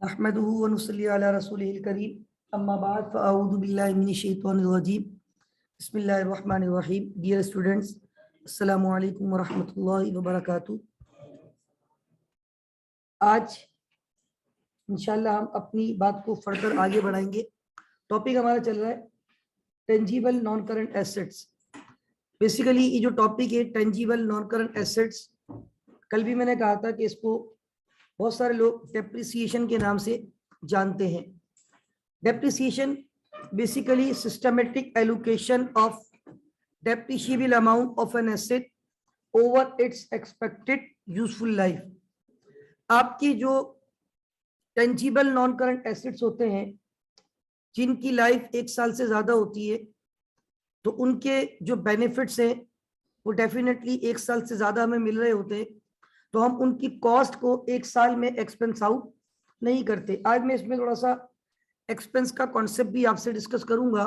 अहमदुहु व नुसल्ली अला रसूलिहिल करीम अम्मा बाद फ़अऊज़ु बिल्लाहि मिनश शैतानिर रजीम बिस्मिल्लाहिर रहमानिर रहीम। डियर स्टूडेंट्स, अस्सलामु अलैकुम व रहमतुल्लाहि व बरकातुहू। आज इंशाल्लाह हम अपनी बात को फर्दर आगे बढ़ाएंगे। टॉपिक हमारा चल रहा है tangible non current assets. Basically ये जो टॉपिक है टेंजिबल नॉन करंट एसेट्स, कल भी मैंने कहा था कि इसको बहुत सारे लोग डेप्रिसिएशन के नाम से जानते हैं। Depreciation basically systematic allocation of depreciable amount of an asset over its expected useful life। आपकी जो टेंजिबल नॉन करंट एसेट्स होते हैं जिनकी लाइफ 1 साल से ज्यादा होती है, तो उनके जो बेनिफिट्स हैं वो डेफिनेटली 1 साल से ज्यादा हमें मिल रहे होते हैं, तो हम उनकी कॉस्ट को 1 साल में एक्सपेंस आउट नहीं करते। आज मैं इसमें थोड़ा सा एक्सपेंस का कॉन्सेप्ट भी आपसे डिस्कस करूंगा।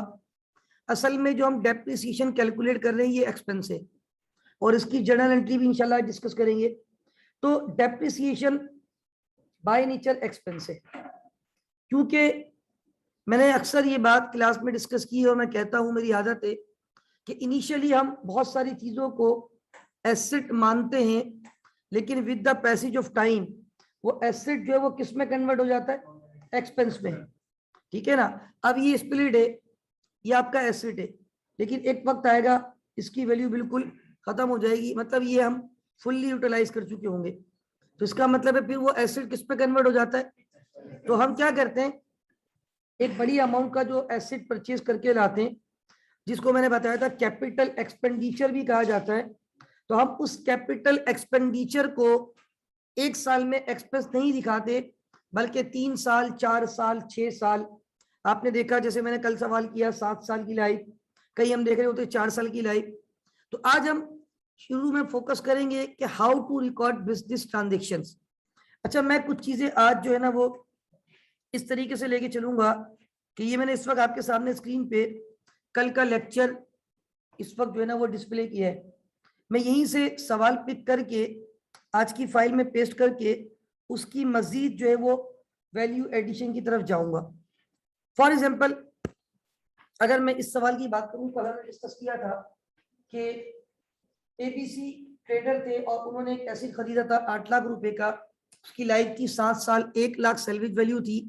असल में जो हम डेप्रिसिएशन कैलकुलेट कर रहे हैं ये एक्सपेंस है और इसकी जर्नल एंट्री भी इंशाल्लाह डिस्कस करेंगे। तो डेप्रिसिएशन बाय नेचर एक्सपेंस है, क्योंकि मैंने अक्सर ये बात क्लास में डिस्कस की है और मैं कहता हूं, मेरी आदत है कि इनिशियली हम बहुत सारी चीजों को एसेट मानते हैं, लेकिन with the passage of time वो एसेट जो है वो किस में कन्वर्ट हो जाता है, एक्सपेंस में। ठीक है ना। अब ये स्प्लिट है, ये आपका एसेट है, लेकिन एक वक्त आएगा इसकी वैल्यू बिल्कुल खत्म हो जाएगी, मतलब ये हम फुल्ली यूटिलाइज कर चुके होंगे, तो इसका मतलब है फिर वो एसेट किस पे कन्वर्ट हो जाता है। तो हम क्या करते हैं, एक बड़ी अमाउंट का जो एसेट परचेज करके लाते हैं, जिसको मैंने बताया था कैपिटल एक्सपेंडिचर भी कहा जाता है, तो हम उस कैपिटल एक्सपेंडिचर को 1 साल में एक्सपेंस नहीं दिखाते, बल्कि 3 साल, 4 साल, 6 साल। आपने देखा, जैसे मैंने कल सवाल किया 7 साल की लाइफ, कई हम देख रहे होते 4 साल की लाइफ। तो आज हम शुरू में फोकस करेंगे कि how to record business transactions. अच्छा, मैं कुछ चीजें आज जो है ना वो इस तरीके से लेके चलूंगा कि ये मैंने इस वक्त आपके सामने स्क्रीन पे कल का लेक्चर इस वक्त जो है ना वो डिस्प्ले किया है। मैं यहीं से सवाल पिक करके आज की फाइल में पेस्ट करके उसकी मजीद जो है वो वैल्यू एडिशन की तरफ जाऊंगा। फॉर एग्जाम्पल, अगर मैं इस सवाल की बात करूं, कल हमने डिस्कस किया था कि एबीसी ट्रेडर थे और उन्होंने एक एसेट खरीदा था 8 लाख रुपए का। उसकी लाइफ थी 7 साल, 1 लाख सैलवेज वैल्यू थी,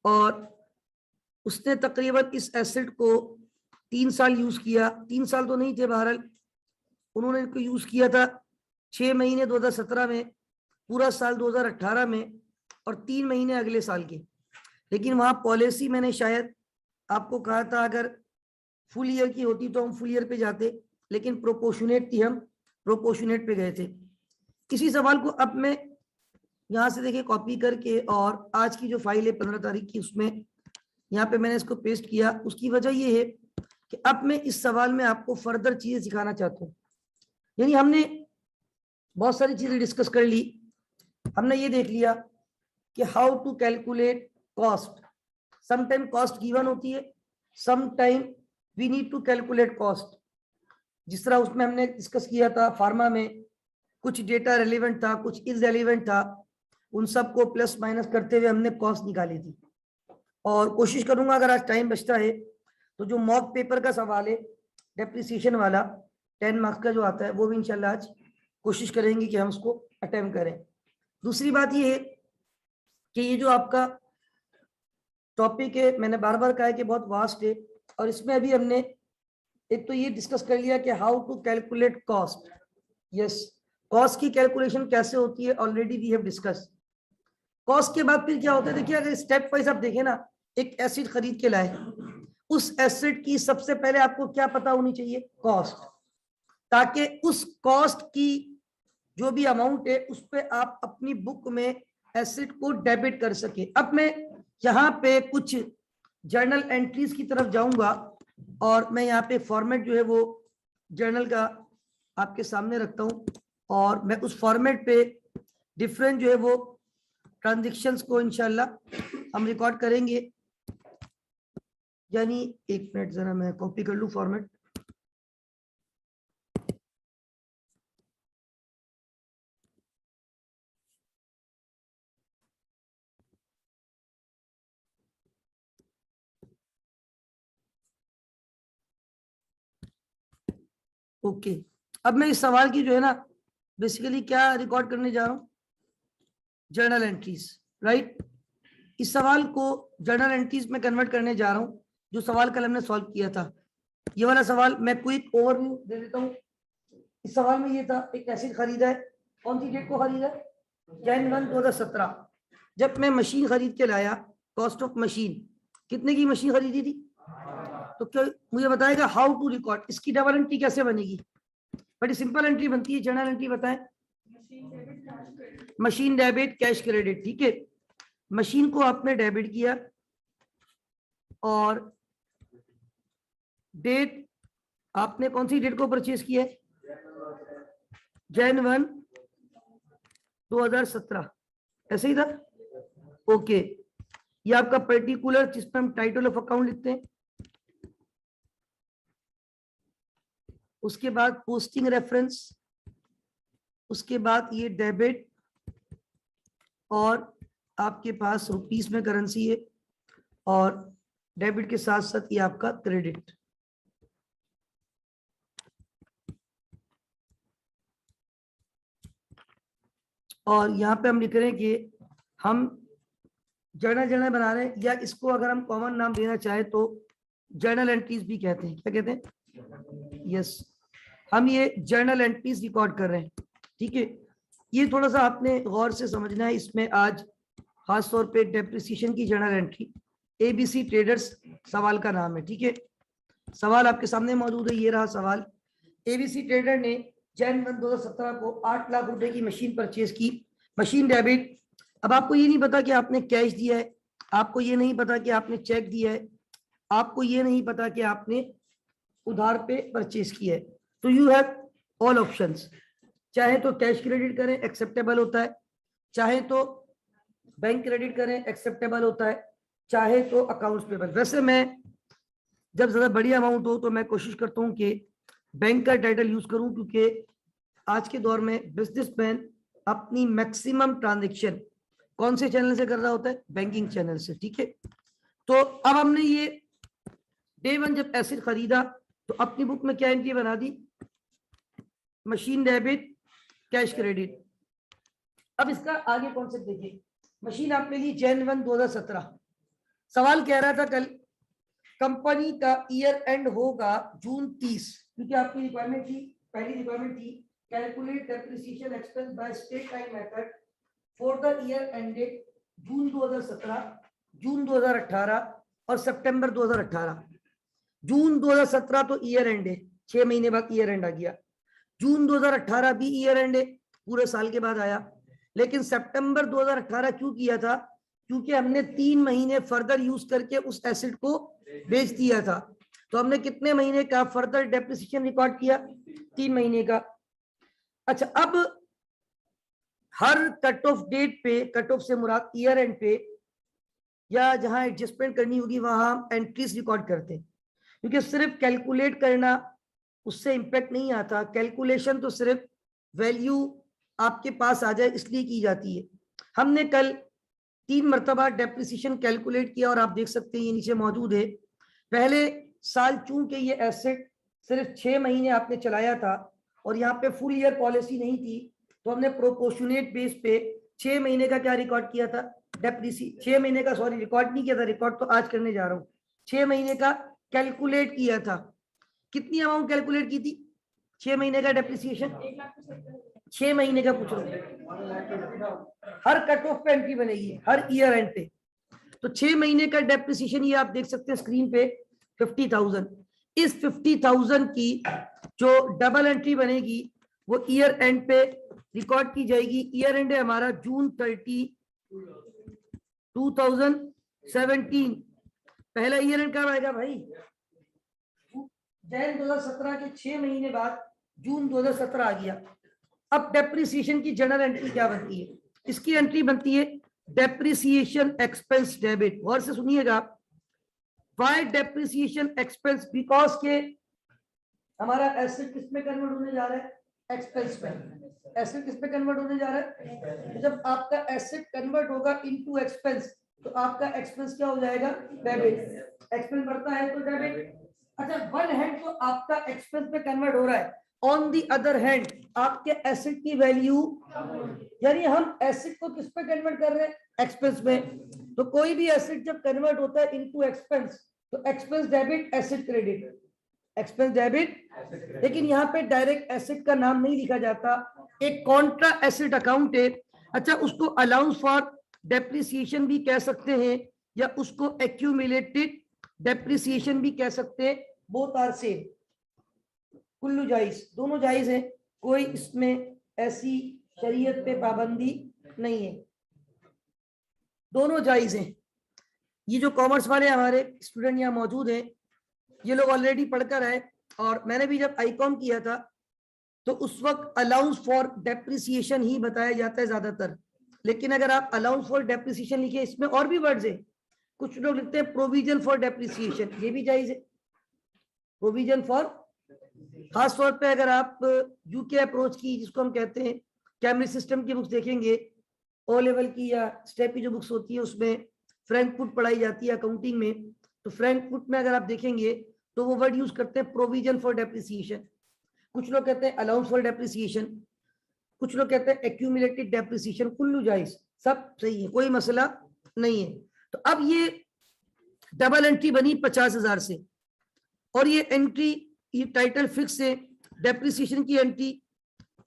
और उसने तकरीबन इस एसेट को 3 साल यूज किया। 3 साल तो नहीं थे, बहरहाल उन्होंने इसको यूज किया था 6 महीने 2017 में, पूरा साल 2018 में, और 3 महीने अगले साल के। लेकिन वहां पॉलिसी मैंने शायद आपको कहा था अगर फुल ईयर की होती तो हम फुल ईयर पे जाते, लेकिन प्रोपोर्शनेट थी, हम प्रोपोर्शनेट पे गए थे। इसी सवाल को अब मैं यहाँ से देखिए कॉपी करके, और आज की जो फाइल है 15 तारीख की, उसमें यहाँ पे मैंने इसको पेस्ट किया। उसकी वजह ये है कि अब मैं इस सवाल में आपको फर्दर चीजें सिखाना चाहता हूँ। यानी हमने बहुत सारी चीजें डिस्कस कर ली। हमने ये देख लिया कि how to calculate cost. Sometime cost given होती है, sometime we need to calculate cost. जिस तरह उसमें हमने डिस्कस किया था फार्मा में, कुछ डेटा रेलिवेंट था, कुछ इररेलेवेंट था, उन सबको प्लस माइनस करते हुए हमने कॉस्ट निकाली थी। और कोशिश करूंगा अगर आज टाइम बचता है तो जो मॉक पेपर का सवाल है डेप्रिसिएशन वाला 10 मार्क्स का जो आता है, वो भी इंशाल्लाह आज कोशिश करेंगे कि हम उसको अटेम्प्ट करें। दूसरी बात ये है कि ये जो आपका टॉपिक है, मैंने बार बार कहा है कि बहुत वास्ट है, और इसमें अभी हमने एक तो ये डिस्कस कर लिया कि how to calculate cost. Yes, cost की कैलकुलेशन कैसे होती है already we have discuss. Cost के बाद फिर क्या होता है, देखिए अगर स्टेप वाइज आप देखें ना, एक एसिड खरीद के लाए, उस एसिड की सबसे पहले आपको क्या पता होनी चाहिए, कॉस्ट, ताकि उस कॉस्ट की जो भी अमाउंट है उस पे आप अपनी बुक में एसिड को डेबिट कर सके। अब मैं यहाँ पे कुछ जर्नल एंट्रीज की तरफ जाऊंगा, और मैं यहाँ पे फॉर्मेट जो है वो जर्नल का आपके सामने रखता हूँ, और मैं उस फॉर्मेट पे डिफरेंट जो है वो ट्रांजेक्शन्स को इंशाल्लाह हम रिकॉर्ड करेंगे। यानी एक मिनट, जरा मैं कॉपी कर लूँ फॉर्मेट। ओके, अब मैं इस सवाल की जो है ना बेसिकली क्या रिकॉर्ड करने जा रहा हूँ, जर्नल एंट्रीज, राइट। इस सवाल को जर्नल एंट्रीज में कन्वर्ट करने जा रहा हूँ, जो सवाल कल हमने सॉल्व किया था। ये वाला सवाल मैं क्विक ओवरव्यू दे देता हूँ। इस सवाल में ये था, एक एसिड खरीदा है, कौन सी डेट को खरीदा है, Jan 1 2017। जब मैं मशीन खरीद के लाया, कॉस्ट ऑफ मशीन कितने की मशीन खरीदी थी, तो क्या मुझे बताएगा हाउ टू रिकॉर्ड, इसकी डबल एंट्री कैसे बनेगी। बड़ी सिंपल एंट्री बनती है, जर्नल एंट्री बताएं, मशीन डेबिट कैश क्रेडिट, ठीक है। मशीन को आपने डेबिट किया और डेट आपने कौन सी डेट को परचेज किया है, Jan 1 2017, ऐसे ही था, ओके। ये आपका पर्टिकुलर जिसमें हम टाइटल ऑफ अकाउंट लिखते हैं, उसके बाद पोस्टिंग रेफरेंस, उसके बाद ये डेबिट और आपके पास रुपीस में करेंसी है, और डेबिट के साथ साथ ये आपका क्रेडिट। और यहाँ पे हम लिख रहे हैं कि हम जर्नल बना रहे हैं, या इसको अगर हम कॉमन नाम देना चाहे तो जर्नल एंट्रीज भी कहते हैं। क्या कहते हैं, यस, हम ये जर्नल एंट्रीज रिकॉर्ड कर रहे हैं, ठीक है। ये थोड़ा सा आपने गौर से समझना है। इसमें आज खास तौर पे डेप्रिसिएशन की जर्नल एंट्री, एबीसी ट्रेडर्स सवाल का नाम है, ठीक है। सवाल आपके सामने मौजूद है, ये रहा सवाल। एबीसी ट्रेडर ने Jan 1 2017 को 8 लाख रुपए की मशीन परचेज की, मशीन डेबिट। अब आपको ये नहीं पता कि आपने कैश दिया है, आपको ये नहीं पता कि आपने चेक दिया है, आपको ये नहीं पता कि आपने उधार पे परचेज किया है। तो यू हैव ऑल ऑप्शंस, चाहे तो कैश क्रेडिट करें एक्सेप्टेबल होता है, चाहे तो बैंक क्रेडिट करें एक्सेप्टेबल होता है, चाहे तो अकाउंट्स पेबल। वैसे मैं जब ज्यादा बड़ी अमाउंट हो तो मैं कोशिश करता हूँ कि बैंक का टाइटल यूज करूं, क्योंकि आज के दौर में बिजनेसमैन अपनी मैक्सिमम ट्रांजैक्शन कौन से चैनल से कर रहा होता है, बैंकिंग चैनल से, ठीक है। तो अब हमने ये Day 1 जब एसिड खरीदा तो अपनी बुक में क्या एंट्री बना दी, मशीन डेबिट कैश क्रेडिट। अब इसका आगे कॉन्सेप्ट देखिए, मशीन आपने ली Jan 1 2017। सवाल कह रहा था कल कंपनी का ईयर एंड होगा June 30, क्योंकि आपकी रिक्वायरमेंट थी, पहली रिक्वायरमेंट थी calculate depreciation expense by straight line method for the year ended June 2017, June 2018 और सितंबर 2018। जून 2017 तो ईयर एंड है, 6 महीने बाद ईयर एंड आ गया। जून 2018 भी ईयर एंड है, पूरे साल के बाद आया। लेकिन सितंबर 2018 क्यों किया था, क्योंकि हमने 3 महीने फर्दर यूज करके उस एसेट को बेच दिया था। तो हमने कितने महीने का फर्दर डेप्रिसिएशन रिकॉर्ड किया, 3 महीने का। अच्छा, अब हर कट ऑफ डेट पे, कट ऑफ से मुराद ईयर एंड पे या जहां एडजस्टमेंट करनी होगी वहां हम एंट्रीज रिकॉर्ड करते हैं, क्योंकि सिर्फ कैलकुलेट करना उससे इंपैक्ट नहीं आता। कैलकुलेशन तो सिर्फ वैल्यू आपके पास आ जाए इसलिए की जाती है। हमने कल 3 मरतबा डेप्रिसिएशन कैलकुलेट किया और आप देख सकते हैं ये नीचे मौजूद है। पहले साल चूंकि ये एसेट सिर्फ 6 महीने आपने चलाया था और यहाँ पे फुल ईयर पॉलिसी नहीं थी, तो हमने प्रोपोर्शनेट बेस पे 6 महीने का क्या रिकॉर्ड किया था, डेप्रिसिएशन 6 महीने का, सॉरी रिकॉर्ड नहीं किया था, रिकॉर्ड तो आज करने जा रहा हूँ। 6 महीने का कैलकुलेट किया था। कितनी अमाउंट कैलकुलेट की थी, 6 महीने का डेप्रिसिएशन, 6 महीने का पूछ रहा हूँ। हर कट ऑफ पे एंट्री बनेगी, हर ईयर एंड पे। तो 6 महीने का डेप्रिसिएशन ये आप देख सकते हैं स्क्रीन पे 50,000। इस 50,000 की जो डबल एंट्री बनेगी वो ईयर एंड पे रिकॉर्ड की जाएगी। ईयर एंड है हमारा June 30 2017। पहला ईयर एंड कब आएगा भाई, Jan 2017 के 6 महीने बाद जून 2017 आ गया। अब डेप्रिसिएशन की जनरल एंट्री क्या बनती है, इसकी एंट्री बनती है डेप्रिसिएशन एक्सपेंस डेबिट। गौर से सुनिएगा, वाई डेप्रिसिएशन एक्सपेंस, बिकॉज के हमारा एसेट किस में कन्वर्ट होने जा रहा है, एक्सपेंस में। एसेट किस में कन्वर्ट होने जा रहा है, तो जब आपका एसेट कन्वर्ट होगा इनटू एक्सपेंस तो आपका एक्सपेंस क्या हो जाएगा, डेबिट। एक्सपेंस बढ़ता है तो डेबिट। अच्छा, वन हैंड तो आपका एक्सपेंस में कन्वर्ट हो रहा है, ऑन दी अदर हैंड आपके एसेट की वैल्यू, यानी हम एसेट को किस पे कन्वर्ट कर रहे हैं, एक्सपेंस में। तो कोई भी एसेट जब कन्वर्ट होता है इनटू एक्सपेंस, तो expense debit asset credit, expense debit. लेकिन यहाँ पे डायरेक्ट एसेट का नाम नहीं लिखा जाता, एक कॉन्ट्रा एसेट अकाउंट है। अच्छा, उसको अलाउंस फॉर डेप्रिसिएशन भी कह सकते हैं या उसको एक्यूमुलेटेड डेप्रिसिएशन भी कह सकते हैं, बोथ आर सेम, कुल्लू जायज, दोनों जायज है, कोई इसमें ऐसी शरीयत पे पाबंदी नहीं है, दोनों जायज हैं। ये जो कॉमर्स वाले हमारे स्टूडेंट यहाँ मौजूद हैं, ये लोग ऑलरेडी पढ़कर आए, और मैंने भी जब आईकॉम किया था तो उस वक्त अलाउंस फॉर डेप्रिसिएशन ही बताया जाता है ज्यादातर। लेकिन अगर आप अलाउंस फॉर डेप्रिसिएशन लिखे, इसमें और भी वर्ड्स है, कुछ लोग लिखते हैं प्रोविजन फॉर डेप्रिसिएशन, ये भी जायज है, प्रोविजन फॉर। खास तौर पे अगर आप यूके अप्रोच की, जिसको हम कहते हैं कैम्ब्रिज सिस्टम की बुक्स देखेंगे, ओ लेवल की या स्टेप की जो बुक्स होती है, उसमें फ्रैंकफुट पढ़ाई जाती है अकाउंटिंग में, तो फ्रैंकफुट में अगर आप देखेंगे तो वो वर्ड यूज करते हैं प्रोविजन फॉर डेप्रिसिएशन, कुछ लोग कहते हैं अलाउंस फॉर डेप्रिसिएशन, कुछ लोग कहते हैं एक्यूमुलेटेड डेप्रिसिएशन, कुल्लू जायज, सब सही है, कोई मसला नहीं है। तो अब ये डबल एंट्री बनी 50,000 से, और ये एंट्री, ये टाइटल फिक्स है, डेप्रिसिएशन की एंट्री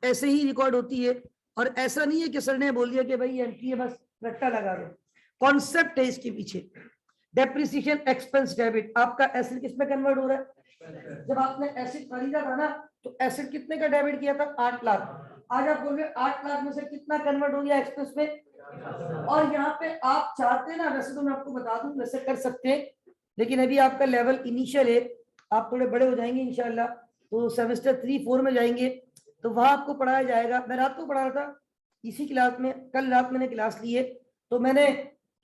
ऐसे ही रिकॉर्ड होती है, और ऐसा नहीं है कि सर ने बोल दिया कि भाई ये एंट्री है बस रट्टा लगा दो, कॉन्सेप्ट है इसके पीछे। डेप्रिसिएशन एक्सपेंस डेबिट, आपका एसेट किस में कन्वर्ट हो रहा है, जब आपने एसेट खरीदा था ना, तो एसेट कितने का डेबिट किया था, 8 लाख। आज आप बोल रहे 8 लाख में से कितना कन्वर्ट हो गया एक्सपेंस में, और यहाँ पे आप चाहते ना, वैसे तो मैं आपको बता दूं वैसे कर सकते हैं, लेकिन अभी आपका लेवल इनिशियल है, आप थोड़े बड़े हो जाएंगे इंशाल्लाह, तो सेमेस्टर 3-4 में जाएंगे, तो वहां आपको पढ़ाया जाएगा। मैं रात को पढ़ा रहा था इसी क्लास में, कल रात मैंने क्लास ली है, तो मैंने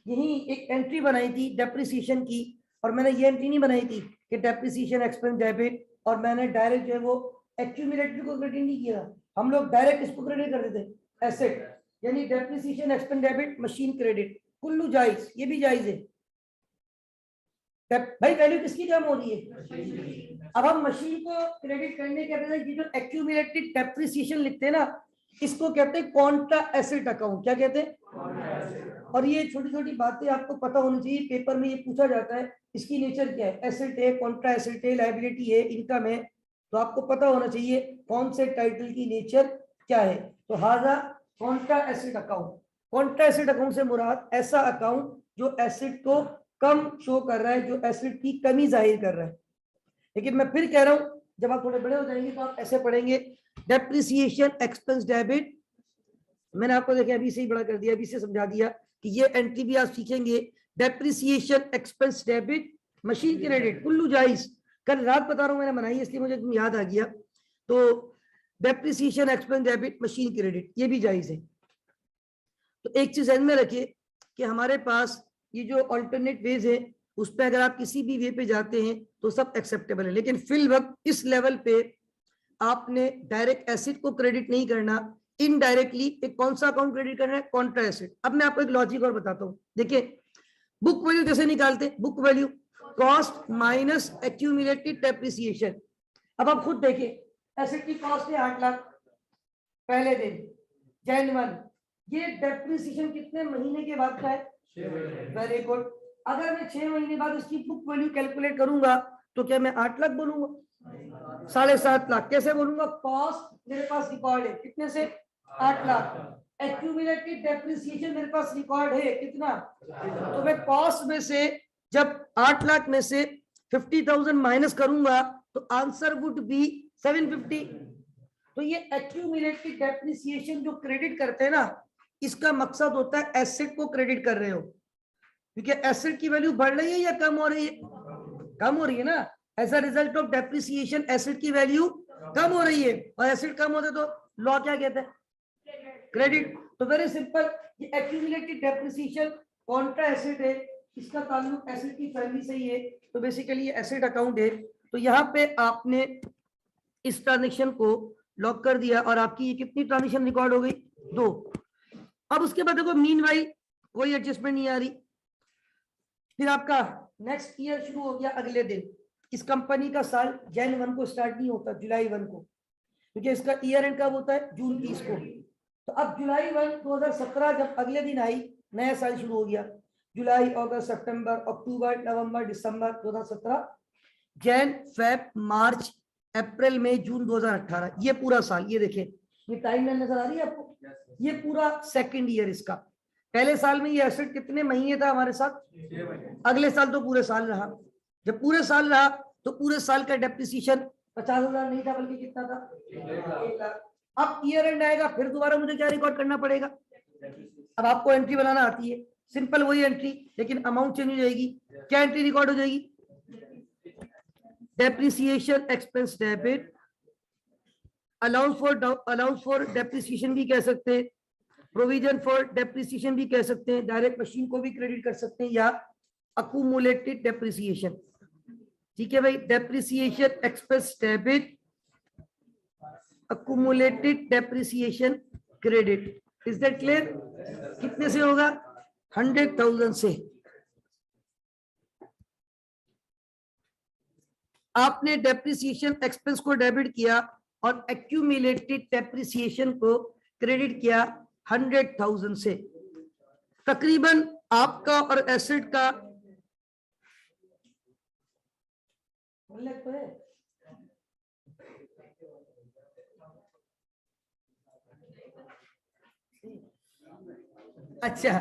यही एक एंट्री बनाई थी डेप्रिसिएशन की, और मैंने ये एंट्री नहीं बनाई थी कि डेप्रिसिएशन एक्सपेंस डेबिट, और मैंने डायरेक्ट जो है वो एक्यूमुलेटेड को क्रेडिट नहीं किया, हम लोग डायरेक्ट इसको क्रेडिट कर देते एसेट, यानी depreciation expense debit machine credit, Kullu जायज, ये भी जायज है। भाई वैल्यू किसकी कम हो रही है, अब हम मशीन को क्रेडिट करने के बाद ये जो एक्यूमुलेटेड डेप्रिसिएशन लिखते हैं ना, इसको कहते हैं कॉन्ट्रा एसेट अकाउंट, क्या कहते हैं। और ये छोटी छोटी बातें आपको पता होनी चाहिए, पेपर में ये पूछा जाता है इसकी नेचर क्या है, एसेट है, कॉन्ट्रा एसेट है, लायबिलिटी है, इनकम है, तो आपको पता होना चाहिए कौन से टाइटल की नेचर क्या है। तो हाजा contra asset account, contra asset account से मुराद ऐसा अकाउंट जो एसेट को कम शो कर रहा है, जो एसेट की कमी जाहिर कर रहा है। लेकिन मैं फिर कह रहा हूं, जब आप थोड़े बड़े हो जाएंगे तो आप ऐसे पढ़ेंगे डेप्रिसिएशन एक्सपेंस डेबिट, मैंने आपको देखिए अभी से ही बड़ा कर दिया, अभी से समझा दिया कि ये एंट्री भी आप सीखेंगे, depreciation expense debit machine credit, Kullu जायज, कल रात बता रहा हूं मैंने बनाई इसलिए मुझे याद आ गया। तो depreciation expense debit machine credit ये भी जायज है। तो एक चीज ध्यान में रखिए कि हमारे पास ये जो अल्टरनेट वेज है, उस पर अगर आप किसी भी वे पे जाते हैं तो सब एक्सेप्टेबल है, लेकिन फिल वक्त इस लेवल पे आपने डायरेक्ट एसेट को क्रेडिट नहीं करना, इनडायरेक्टली एक कौन सा अकाउंट क्रेडिट करना है, कॉन्ट्रा एसेट। अब मैं आपको एक लॉजिक और बताता हूं, देखिए बुक वैल्यू कैसे निकालते, book value cost minus accumulated depreciation. अब आप खुद देखिए, एसेट की कॉस्ट है 8 लाख पहले दिन Jan 1, ये डेप्रिसिएशन कितने महीने के बाद का है, वेरी गुड। अगर मैं 6 महीने बाद उसकी बुक वैल्यू कैलकुलेट करूंगा तो क्या मैं 8 लाख बोलूंगा, 7.5 लाख कैसे बोलूंगा, कॉस्ट मेरे पास रिकॉर्ड है कितने से 8 लाख, एक्यूमुलेटेड डेप्रिसिएशन मेरे पास रिकॉर्ड है कितना, तो मैं कॉस्ट में से जब 8 लाख में से 50,000 माइनस करूंगा तो आंसर वुड बी 750। तो ये एक्यूमुलेटेड डेप्रिसिएशन जो क्रेडिट करते हैं ना, इसका मकसद होता है एसेट को क्रेडिट कर रहे हो, क्योंकि एसेट की वैल्यू बढ़ रही है या कम हो रही है, कम हो रही है ना, as a result of depreciation asset की वैल्यू कम हो रही है, और एसेट कम होते तो लॉ क्या कहते हैं, क्रेडिट। तो वेरी सिंपल, ये एक्यूमुलेटेड डेप्रिसिएशन कॉन्ट्रा एसेट है, इसका ताल्लुक एसेट की फैमिली से ही है, तो बेसिकली ये एसेट अकाउंट है। तो यहाँ पे आपने इस ट्रांजेक्शन को लॉक कर दिया, और आपकी ये कितनी ट्रांजेक्शन रिकॉर्ड हो गई, 2। अब उसके बाद देखो मीनवाइल कोई एडजस्टमेंट नहीं आ रही, फिर आपका नेक्स्ट ईयर शुरू हो गया अगले दिन, इस कंपनी का साल Jan 1 को स्टार्ट नहीं होता, जुलाई 1 को, क्योंकि इसका ईयर एंड कब होता है, जून 30 को। तो अब जुलाई 1 2017 जब अगले दिन आई, नया साल शुरू हो गया, जुलाई अगस्त सितंबर अक्टूबर नवंबर दिसंबर 2017, जैन फेब मार्च अप्रैल मई जून 2018, ये पूरा साल। ये देखें, ये टाइमलाइन नजर आ रही है आपको, ये पूरा सेकंड ईयर इसका। पहले साल में ये एसेट कितने महीने था हमारे साथ, अगले साल तो पूरे साल रहा। जब पूरे साल रहा तो पूरे साल का डेप्रिसिएशन 50,000 नहीं था, बल्कि कितना था, 1 लाख। अब ईयर एंड आएगा, फिर दोबारा मुझे क्या रिकॉर्ड करना पड़ेगा। अब आपको एंट्री बनाना आती है, सिंपल वही एंट्री, लेकिन अमाउंट चेंज हो जाएगी। क्या एंट्री रिकॉर्ड हो जाएगी, depreciation expense debit, allowance for depreciation भी कह सकते हैं, प्रोविजन फॉर डेप्रिसिएशन भी कह सकते हैं, डायरेक्ट मशीन को भी क्रेडिट कर सकते हैं, या अक्यूमुलेटेड डेप्रिसिएशन। ठीक है भाई, depreciation expense debit, accumulated depreciation credit. Is that clear? कितने से होगा, 100,000 से। आपने डेप्रिसिएशन एक्सपेंस को डेबिट किया और एक्यूमुलेटेड डेप्रिसिएशन को क्रेडिट किया 100,000 से। तकरीबन आपका और एसेट का अच्छा,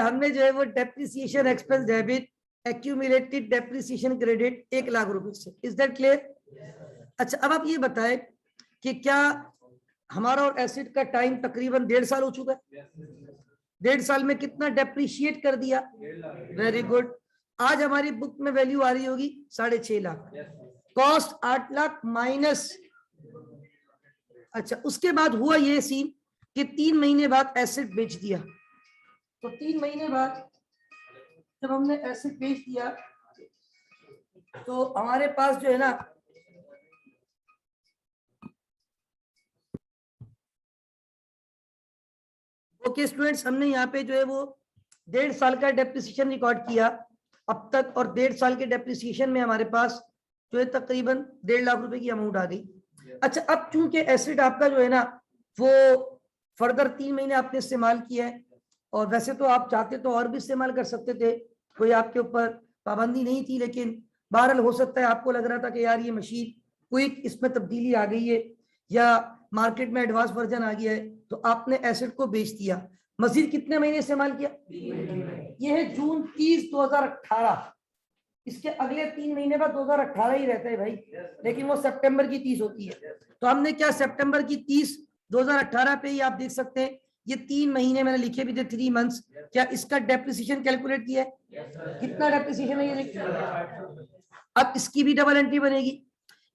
हमने जो है वो depreciation expense debit, accumulated depreciation credit 1 lakh रुपए से। Is that clear? अच्छा, अब आप ये बताएं कि क्या हमारा और एसेट का टाइम तकरीबन 1.5 साल हो चुका है। 1.5 साल में कितना डेप्रिशिएट कर दिया, वेरी गुड। आज हमारी बुक में वैल्यू आ रही होगी 6.5 लाख, कॉस्ट 8 लाख माइनस। अच्छा, उसके बाद हुआ ये सीन कि 3 महीने बाद एसेट बेच दिया। तो 3 महीने बाद जब हमने एसेट बेच दिया तो हमारे पास जो है ना, ओके स्टूडेंट्स, हमने यहाँ पे जो है वो 1.5 साल का डेप्रिसिएशन रिकॉर्ड किया अब तक, और 1.5 साल के डेप्रिसिएशन में हमारे पास जो है तकरीबन 1.5 लाख रुपए की अमाउंट आ गई। अच्छा, अब चूंकि एसेट आपका जो है ना वो फर्दर 3 महीने आपने इस्तेमाल किया है, और वैसे तो आप चाहते तो और भी इस्तेमाल कर सकते थे, कोई आपके ऊपर पाबंदी नहीं थी, लेकिन बहरहाल हो सकता है आपको लग रहा था कि यार ये मशीन क्विक, इसमें तब्दीली आ गई है या मार्केट में एडवांस वर्जन आ गया है, तो आपने एसेट को बेच दिया। मजीद कितने महीने इस्तेमाल किया, ये है जून 30 2018। इसके अगले 3 महीने बाद 2018 ही रहता है भाई, लेकिन वो सितंबर की 30 होती है। तो हमने क्या सितंबर की 30 2018 पे ही आप देख सकते हैं, ये 3 महीने मैंने लिखे भी थे, 3 मंथ्स। क्या इसका डेप्रिसिएशन कैलकुलेट किया है, कितना डेप्रिसिएशन है ये देखिए। अब इसकी भी डबल एंट्री बनेगी,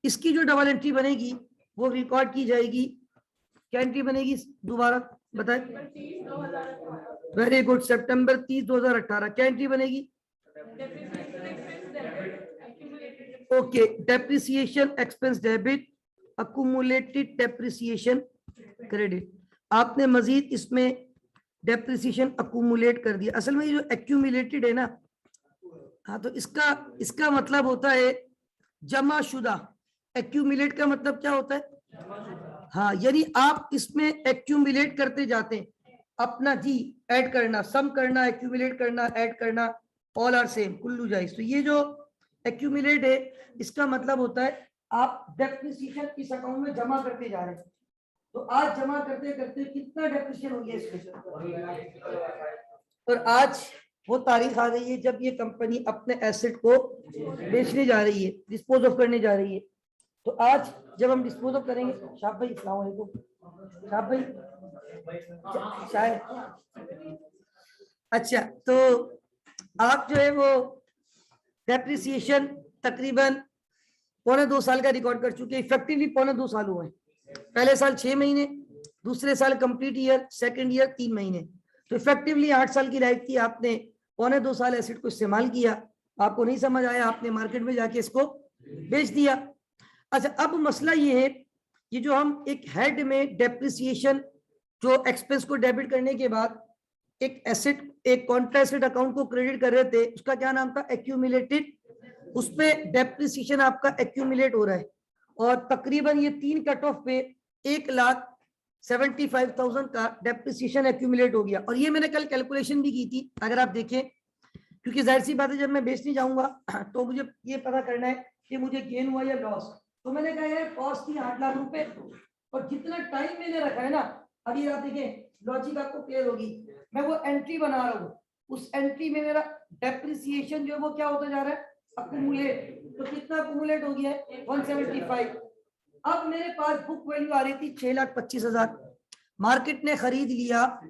इसकी जो डबल एंट्री बनेगी वो रिकॉर्ड की जाएगी। क्या एंट्री बनेगी दोबारा बताएं, वेरी गुड, सितंबर 30 2018। क्या एंट्री बनेगी, okay, depreciation expense debit, accumulated depreciation credit. आपने मजीद इसमें डेप्रिसिएशन अक्यूमुलेट कर दिया। असल में ये जो एक्यूमुलेटेड है ना, हाँ, तो इसका मतलब होता है जमा शुदा। एक्यूमुलेट का मतलब क्या होता है, हाँ, यानी आप इसमें एक्यूमुलेट करते जाते हैं अपना जी, ऐड करना, सम करना, एक्यूमुलेट करना, ऐड करना, ऑल आर सेम, कुल्लू जाइज। तो ये जो एक्यूमुलेट है, इसका मतलब होता है आप डेप्रिसिएशन इस अकाउंट में जमा करते जा रहे हैं। तो आज जमा करते करते कितना डेप्रिसिएशन हो गया इसमें, और आज वो तारीख आ गई है जब ये कंपनी अपने एसेट को बेचने जा रही है, डिस्पोज ऑफ करने जा रही है। तो आज जब हम डिस्पोज ऑफ करेंगे, शाह भाई अस्सलाम वालेकुम, शाह भाई शायद, अच्छा, तो आप जो है वो डेप्रिसिएशन तकरीबन 1.25 साल का रिकॉर्ड कर चुके हैं। इफेक्टिवली 1.25 साल हुए हैं। पहले साल 6 महीने, दूसरे साल कंप्लीट ईयर, सेकंड ईयर 3 महीने, तो इफेक्टिवली 8 साल की लाइफ थी। आपने 1.25 साल एसेट को इस्तेमाल किया, आपको नहीं समझ आया, आपने मार्केट में जाके इसको बेच दिया। अच्छा, अब मसला ये है, ये जो हम एक हेड में डेप्रिसिएशन जो एक्सपेंस को डेबिट करने के बाद एक एसेट, एक कॉन्ट्रा एसेट अकाउंट को क्रेडिट कर रहे थे, उसका क्या नाम था, एक्यूमुलेटेड। उसपे डेप्रिसिएशन आपका एक्यूमुलेट हो रहा है, और तकरीबन ये 3 कट ऑफ पे 1,75,000 का डेप्रिसिएशन एक्यूमुलेट हो गया। और ये मैंने कल कैलकुलेशन भी की थी, अगर आप देखें, क्योंकि जाहिर सी बात है जब मैं बेचने जाऊंगा तो मुझे ये पता करना है कि मुझे गेन हुआ या लॉस। तो मैंने कहा यार कॉस्ट थी 8 लाख रुपए, और जितना टाइम मैंने रखा है ना, अभी आप देखें लॉजिक आपको क्लियर होगी, मैं वो एंट्री बना रहा हूँ, उस एंट्री में मेरा डेप्रिसिएशन जो है वो क्या होता जा रहा है, अक्यूमुलेट। तो कितना अक्यूमुलेट हो गया है, 175। अब मेरे पास बुक वैल्यू आ रही थी 6,25,000, मार्केट ने खरीद लिया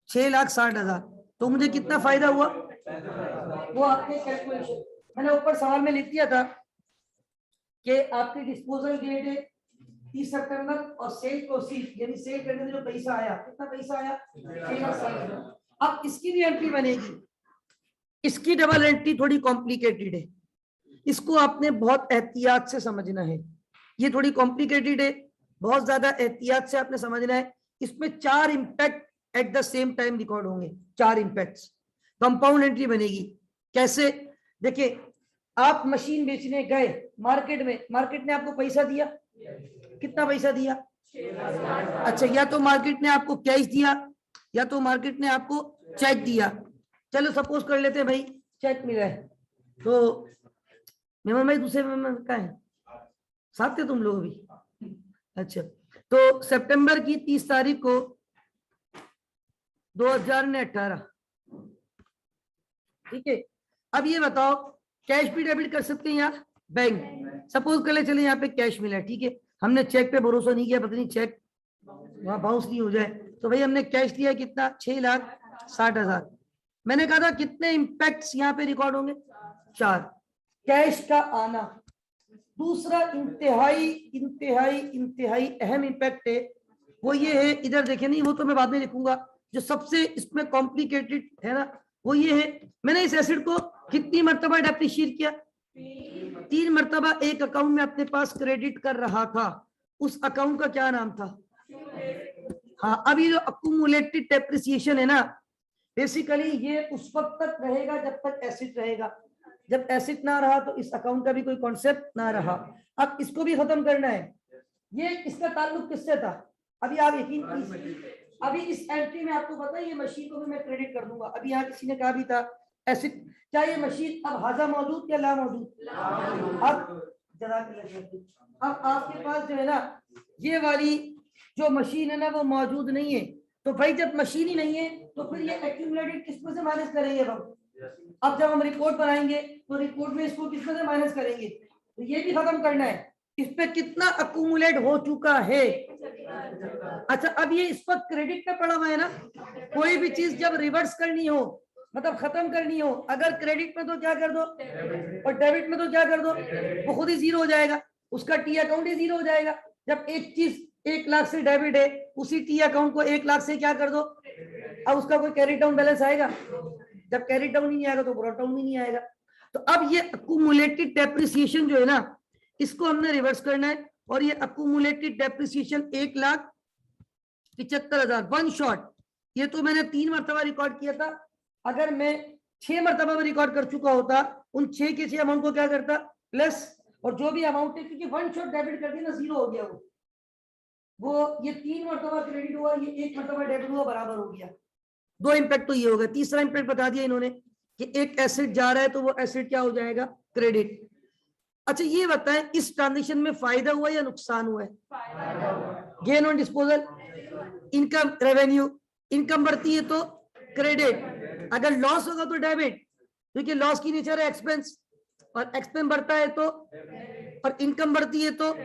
6,60,000, तो मुझे कितना फायदा हुआ, वो आपके कैलकुलेशन मैंने ऊपर सवाल में लिख दिया था कि आपकी डिस्पोजल डेट है 30 सितंबर और सेल प्रोसीड यानी सेल करने में जो पैसा आया, कितना पैसा आया, 6,60,000। अब इसकी भी एंट्री बनेगी, इसकी डबल एंट्री थोड़ी कॉम्प्लिकेटेड है, इसको आपने बहुत एहतियात से समझना है। ये थोड़ी कॉम्प्लिकेटेड है, बहुत ज्यादा एहतियात से आपने समझना है। इसमें 4 impact at the same time record होंगे, 4 इंपैक्ट्स। कंपाउंड एंट्री बनेगी कैसे, देखिए आप मशीन बेचने गए मार्केट में, मार्केट ने आपको पैसा दिया, कितना पैसा दिया, अच्छा, या तो मार्केट ने आपको कैश दिया या तो मार्केट ने आपको चेक दिया। चलो सपोज कर लेते हैं भाई चेक मिला है, तो मेमन भाई दूसरे मेमन का है, साथ थे तुम लोग भी, अच्छा। तो सितंबर की 30 तारीख को 2018, ठीक है। अब ये बताओ कैश भी डेबिट कर सकते हैं या बैंक, सपोज कर ले चले यहाँ पे कैश मिला, ठीक है, हमने चेक पे भरोसा नहीं किया, पता नहीं चेक वहां बाउंस नहीं हो जाए, तो भाई हमने कैश लिया कितना, 6,60,000। मैंने कहा था कितने इंपैक्ट्स यहाँ पे रिकॉर्ड होंगे, 4। कैश का आना, दूसरा इंतहाई इंतहाई इंतहाई अहम इंपैक्ट है, वो ये है, इधर देखे नहीं, वो तो मैं बाद में लिखूंगा, जो सबसे इसमें कॉम्प्लिकेटेड है ना, वो ये है, मैंने इस एसेट को कितनी मर्तबा डेप्रिशिएट किया, 3 मर्तबा एक अकाउंट में अपने पास क्रेडिट कर रहा था, उस अकाउंट का क्या नाम था, हाँ। अब ये जो अक्यूमुलेटेड डेप्रिसिएशन है ना, बेसिकली ये उस वक्त तक रहेगा जब तक एसेट रहेगा, जब एसेट ना रहा तो इस अकाउंट का भी कोई कॉन्सेप्ट ना रहा। अब इसको भी खत्म करना है, ये इसका ताल्लुक किससे था, अभी आप यकीन कीजिए, अभी इस एंट्री में आपको पता है ये मशीन को भी मैं क्रेडिट कर दूंगा। अभी यहाँ किसी ने कहा भी था एसिड, क्या ये मशीन अब हाजा मौजूद या ला मौजूद, अब जरा अब आपके पास जो है ना ये वाली जो मशीन है ना वो मौजूद नहीं है, तो भाई जब मशीन ही नहीं है तो फिर ये एक्यूमुलेटेड किसमें से माइनस करेंगे हम, अब जब हम रिपोर्ट बनाएंगे तो रिपोर्ट में इसको किसमें से माइनस करेंगे, तो ये भी खत्म करना है, इस पे कितना अक्यूमुलेट हो चुका है। अच्छा, अब ये इस वक्त क्रेडिट पे पड़ा हुआ है ना, कोई भी चीज जब रिवर्स करनी हो, मतलब खत्म करनी हो, अगर क्रेडिट में तो क्या कर दो और डेबिट में तो क्या कर दो, वो खुद ही जीरो हो जाएगा, उसका टी अकाउंट ही जीरो हो जाएगा। जब एक चीज 1 लाख से डेबिट है, उसी टी अकाउंट को 1 लाख से क्या कर दो, अब उसका कोई कैरी डाउन बैलेंस आएगा, जब कैरी डाउन ही नहीं आएगा तो ब्रॉट डाउन ही नहीं आएगा। तो अब ये अक्यूमुलेटेड डेप्रिसिएशन जो है ना, इसको हमने रिवर्स करना है, और ये अक्यूमुलेटेड डेप्रिसिएशन 1,75,000 वन शॉट, ये तो मैंने 3 मरतबा रिकॉर्ड किया था, अगर मैं 6 मरतबा में रिकॉर्ड कर चुका होता, उन 6 के 6 अमाउंट को क्या करता प्लस, और जो भी अमाउंट है, क्योंकि वन शॉट डेबिट कर दिया ना, जीरो हो गया वो ये 3 मरतबा क्रेडिट हुआ, ये 1 मरतबा डेबिट हुआ, बराबर हो गया। 2 इंपैक्ट तो ये हो गया। तीसरा इंपैक्ट बता दिया इन्होंने कि एक एसेट जा रहा है तो वो एसेट क्या हो जाएगा, क्रेडिट। अच्छा ये बताएं इस ट्रांजेक्शन में फायदा हुआ या नुकसान हुआ है, gain on disposal, income, revenue, income बढ़ती है तो क्रेडिट, अगर लॉस होगा तो डेबिट, क्योंकि लॉस की नेचर है एक्सपेंस, और एक्सपेंस बढ़ता है तो, और इनकम बढ़ती है तो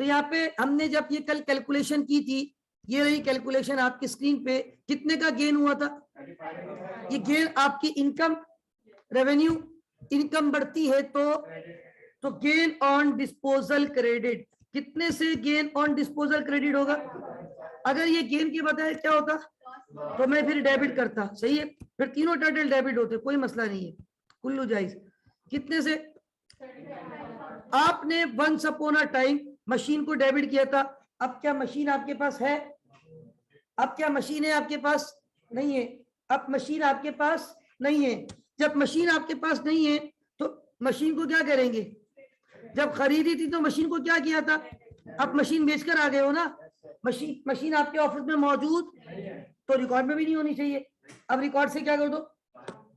यहाँ पे हमने जब ये कल कैलकुलेशन की थी, ये रही कैलकुलेशन आपकी स्क्रीन पे, कितने का गेन हुआ था, ये गेन आपकी इनकम, रेवेन्यू, इनकम बढ़ती है तो गेन ऑन डिस्पोजल क्रेडिट, कितने से गेन ऑन डिस्पोजल क्रेडिट होगा, अगर ये गेन के बजाय क्या होता तो मैं फिर डेबिट करता, सही है, फिर तीनों टोटल डेबिट होते, कोई मसला नहीं है, कुल्लू जायज। कितने से, आपने once upon a time machine को डेबिट किया था, अब क्या मशीन आपके पास है, अब क्या मशीन है आपके पास, नहीं है, अब मशीन आपके पास नहीं है, जब मशीन आपके पास नहीं है तो मशीन को क्या करेंगे, जब खरीदी थी तो मशीन को क्या किया था, अब मशीन बेचकर आ गए हो ना, मशीन आपके ऑफिस में मौजूद तो रिकॉर्ड में भी नहीं होनी चाहिए। अब रिकॉर्ड से क्या कर दो,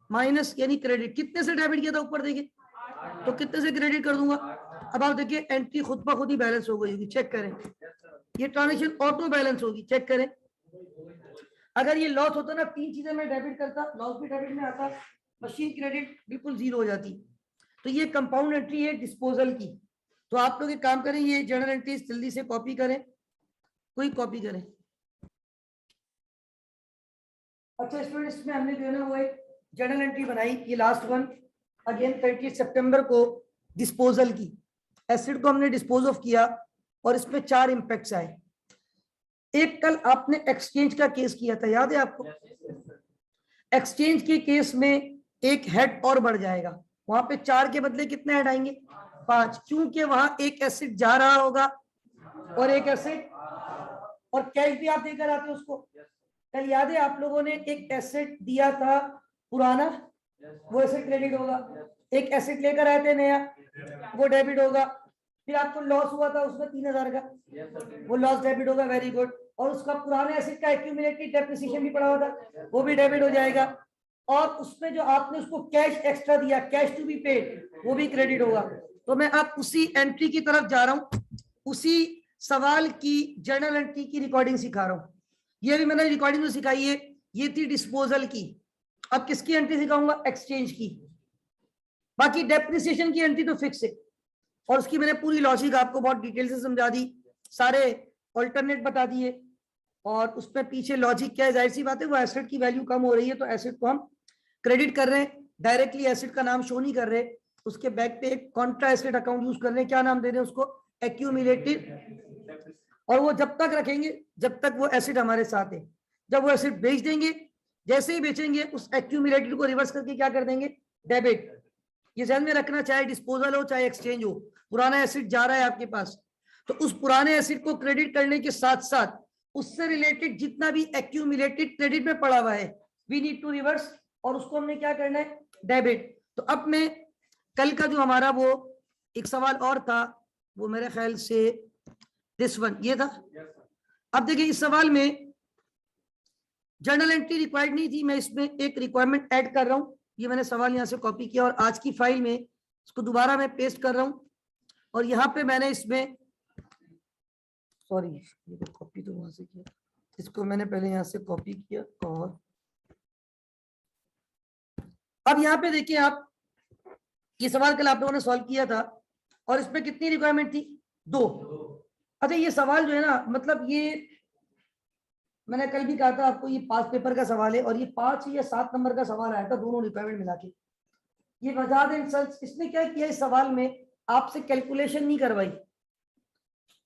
माइनस यानी क्रेडिट। कितने से डेबिट किया था ऊपर देखिए, तो कितने से क्रेडिट कर दूंगा। अब आप देखिए एंट्री खुद ब खुद ही बैलेंस हो गई होगी, चेक करें, ये ट्रांजेक्शन ऑटो बैलेंस होगी, चेक करें। अगर ये लॉस होता ना, 3 चीजें मैं डेबिट करता, लॉस भी डेबिट में आता, मशीन क्रेडिट बिल्कुल जीरो हो जाती। तो ये कंपाउंड एंट्री है डिस्पोजल की। तो आप लोग एक काम करें, ये जर्नल एंट्री जल्दी से कॉपी करें, कोई कॉपी करें। अच्छा स्टूडेंट, इसमें हमने जो है ना वो एक जर्नल एंट्री बनाई, ये लास्ट वन अगेन 30 सितंबर को डिस्पोजल की। एसिड को हमने डिस्पोज ऑफ किया और इसमें 4 इंपैक्ट्स आए। एक कल आपने एक्सचेंज का केस किया था, याद है आपको? एक्सचेंज के केस में एक हेड और बढ़ जाएगा, वहां पे 4 के बदले कितने हेड आएंगे, 5, क्योंकि वहां एक एसिड जा रहा होगा और एक एसिड, और कैश भी आप देकर आते हो उसको। कल याद है आप लोगों ने एक एसेट दिया था पुराना, वो एसेट क्रेडिट होगा, एक एसेट लेकर आए थे नया, वो डेबिट होगा। फिर आपको लॉस हुआ था उसमें 3000 का, वो लॉस डेबिट होगा, वेरी गुड। और उसका पुराने एसेट का एक्यूमुलेटेड डेप्रिसिएशन भी पड़ा हुआ था, वो भी डेबिट हो जाएगा। और उसमें जो आपने उसको कैश एक्स्ट्रा दिया, कैश टू बी पेड, वो भी क्रेडिट होगा। तो मैं अब उसी एंट्री की तरफ जा रहा हूं, उसी सवाल की जर्नल एंट्री की रिकॉर्डिंग सिखा रहा हूं। ये भी मैंने रिकॉर्डिंग तो सिखाई है, ये थी डिस्पोजल की। अब किसकी एंट्री सिखाऊंगा, एक्सचेंज की। बाकी डेप्रिसिएशन की एंट्री तो फिक्स है, और उसकी मैंने पूरी लॉजिक आपको बहुत डिटेल से समझा दी, सारे ऑल्टरनेट बता दिए, और उसमें पीछे लॉजिक क्या है। जाहिर सी बात है, वो एसेट की वैल्यू कम हो रही है तो एसेट को हम क्रेडिट कर रहे हैं, डायरेक्टली एसेट का नाम शो नहीं कर रहे, उसके बैक पे एक कॉन्ट्रा एसेट अकाउंट यूज कर रहे हैं। क्या नाम दे रहे हैं उसको, एक्यूमुलेटेड। और वो जब तक रखेंगे जब तक वो एसेट हमारे साथ है। जब वो एसेट बेच देंगे, जैसे ही बेचेंगे उस एक्यूमुलेटेड को रिवर्स करके क्या कर देंगे, डेबिट। ये ध्यान में रखना, चाहे डिस्पोजल हो चाहे एक्सचेंज हो, पुराना एसेट जा रहा है आपके पास, तो उस पुराने एसेट को क्रेडिट करने के साथ साथ उससे रिलेटेड जितना भी एक्यूमुलेटेड क्रेडिट में पड़ा हुआ है, वी नीड टू रिवर्स, और उसको हमने क्या करना है, डेबिट। तो अब मैं कल का जो हमारा वो एक सवाल और था, वो मेरे ख्याल से दिस वन ये था। अब देखिए इस सवाल में जर्नल एंट्री रिक्वायर्ड नहीं थी, मैं इसमें एक रिक्वायरमेंट ऐड कर रहा हूं। ये मैंने सवाल यहां से कॉपी किया और आज की फाइल में इसको दोबारा मैं पेस्ट कर रहा हूं, और यहाँ पे मैंने इसमें, सॉरी ये तो कॉपी तो वहां से किया, इसको मैंने पहले यहाँ से कॉपी किया। और अब यहाँ पे देखिए आप, ये सवाल कल आप लोगों ने सॉल्व किया था, और इसमें कितनी रिक्वायरमेंट थी, 2। अच्छा ये सवाल जो है ना, मतलब ये मैंने कल भी कहा था आपको, ये 5 पेपर का सवाल है, और ये 5 या 7 नंबर का सवाल आया था, दोनों रिक्वायरमेंट मिला के। ये बजाज एंड सन्स, इसने क्या किया इस सवाल में, आपसे कैलकुलेशन नहीं करवाई।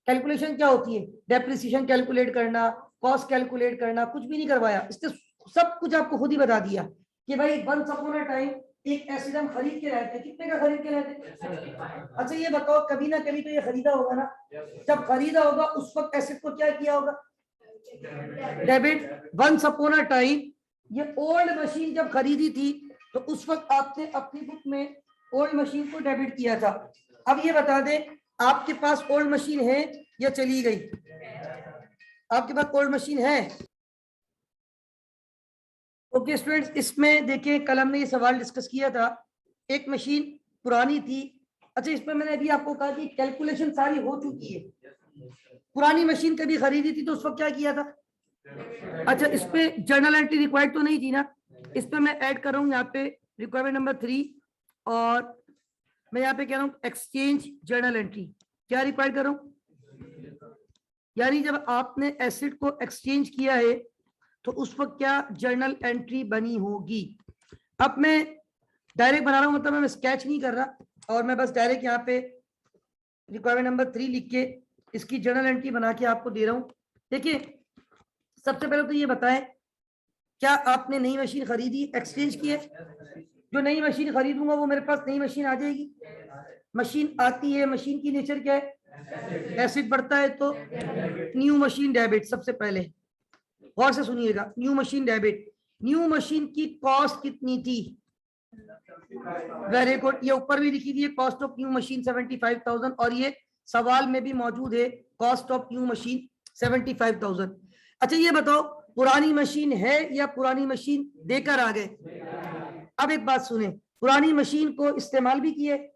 कैलकुलेशन क्या होती है, डेप्रिसिएशन कैलकुलेट करना, कॉस्ट कैलकुलेट करना, कुछ भी नहीं करवाया। इसने सब कुछ आपको खुद ही बता दिया कि भाई वंस अपॉन अ टाइम एक एसिड हम खरीद के लाए थे, कितने का खरीद के लाए थे। अच्छा ये बताओ, कभी ना कभी तो ये खरीदा होगा ना, जब खरीदा होगा उस वक्त एसिड को क्या किया होगा, debit. Once upon a time ये ओल्ड मशीन जब खरीदी थी तो उस वक्त आपने अपनी बुक में ओल्ड मशीन को डेबिट किया था। अब ये बता दें, आपके पास ओल्ड मशीन है या चली गई, आपके पास ओल्ड मशीन है। ओके स्टूडेंट्स, इसमें देखिए कल हमने ये सवाल डिस्कस किया था, एक मशीन पुरानी थी। अच्छा इसमें मैंने अभी आपको कहा कि कैलकुलेशन सारी हो चुकी है, पुरानी मशीन कभी खरीदी थी तो उस वक्त क्या किया था। अच्छा इस पे जर्नल एंट्री रिक्वायर्ड तो नहीं थी ना, इस पे मैं ऐड कर रहा हूँ यहाँ पे रिक्वायरमेंट नंबर 3, और मैं यहाँ पे कह रहा हूँ एक्सचेंज जर्नल एंट्री। क्या रिक्वायर कर रहा हूँ, यानी जब आपने एसिड को एक्सचेंज किया है तो उस वक्त क्या जर्नल एंट्री बनी होगी। अब मैं डायरेक्ट बना रहा हूँ, मतलब मैं स्केच नहीं कर रहा, और मैं बस डायरेक्ट यहाँ पे रिक्वायरमेंट नंबर 3 लिख के इसकी जर्नल एंट्री बना के आपको दे रहा हूँ। देखिए सबसे पहले तो ये बताएं, क्या आपने नई मशीन खरीदी, एक्सचेंज की है। जो नई मशीन खरीदूंगा वो मेरे पास नई मशीन आ जाएगी। मशीन आती है, मशीन की नेचर क्या है, एसिड बढ़ता है तो न्यू मशीन डेबिट। सबसे पहले गौर से सुनिएगा, new machine debit. New machine की कॉस्ट कितनी थी, वेरी गुड, ये ऊपर भी लिखी हुई है कॉस्ट ऑफ न्यू मशीन 75,000 और ये सवाल में भी मौजूद है कॉस्ट ऑफ न्यू मशीन 75,000। अच्छा ये बताओ पुरानी मशीन है या पुरानी मशीन देकर आ गए? अब एक बात सुने, पुरानी मशीन को इस्तेमाल भी किया है,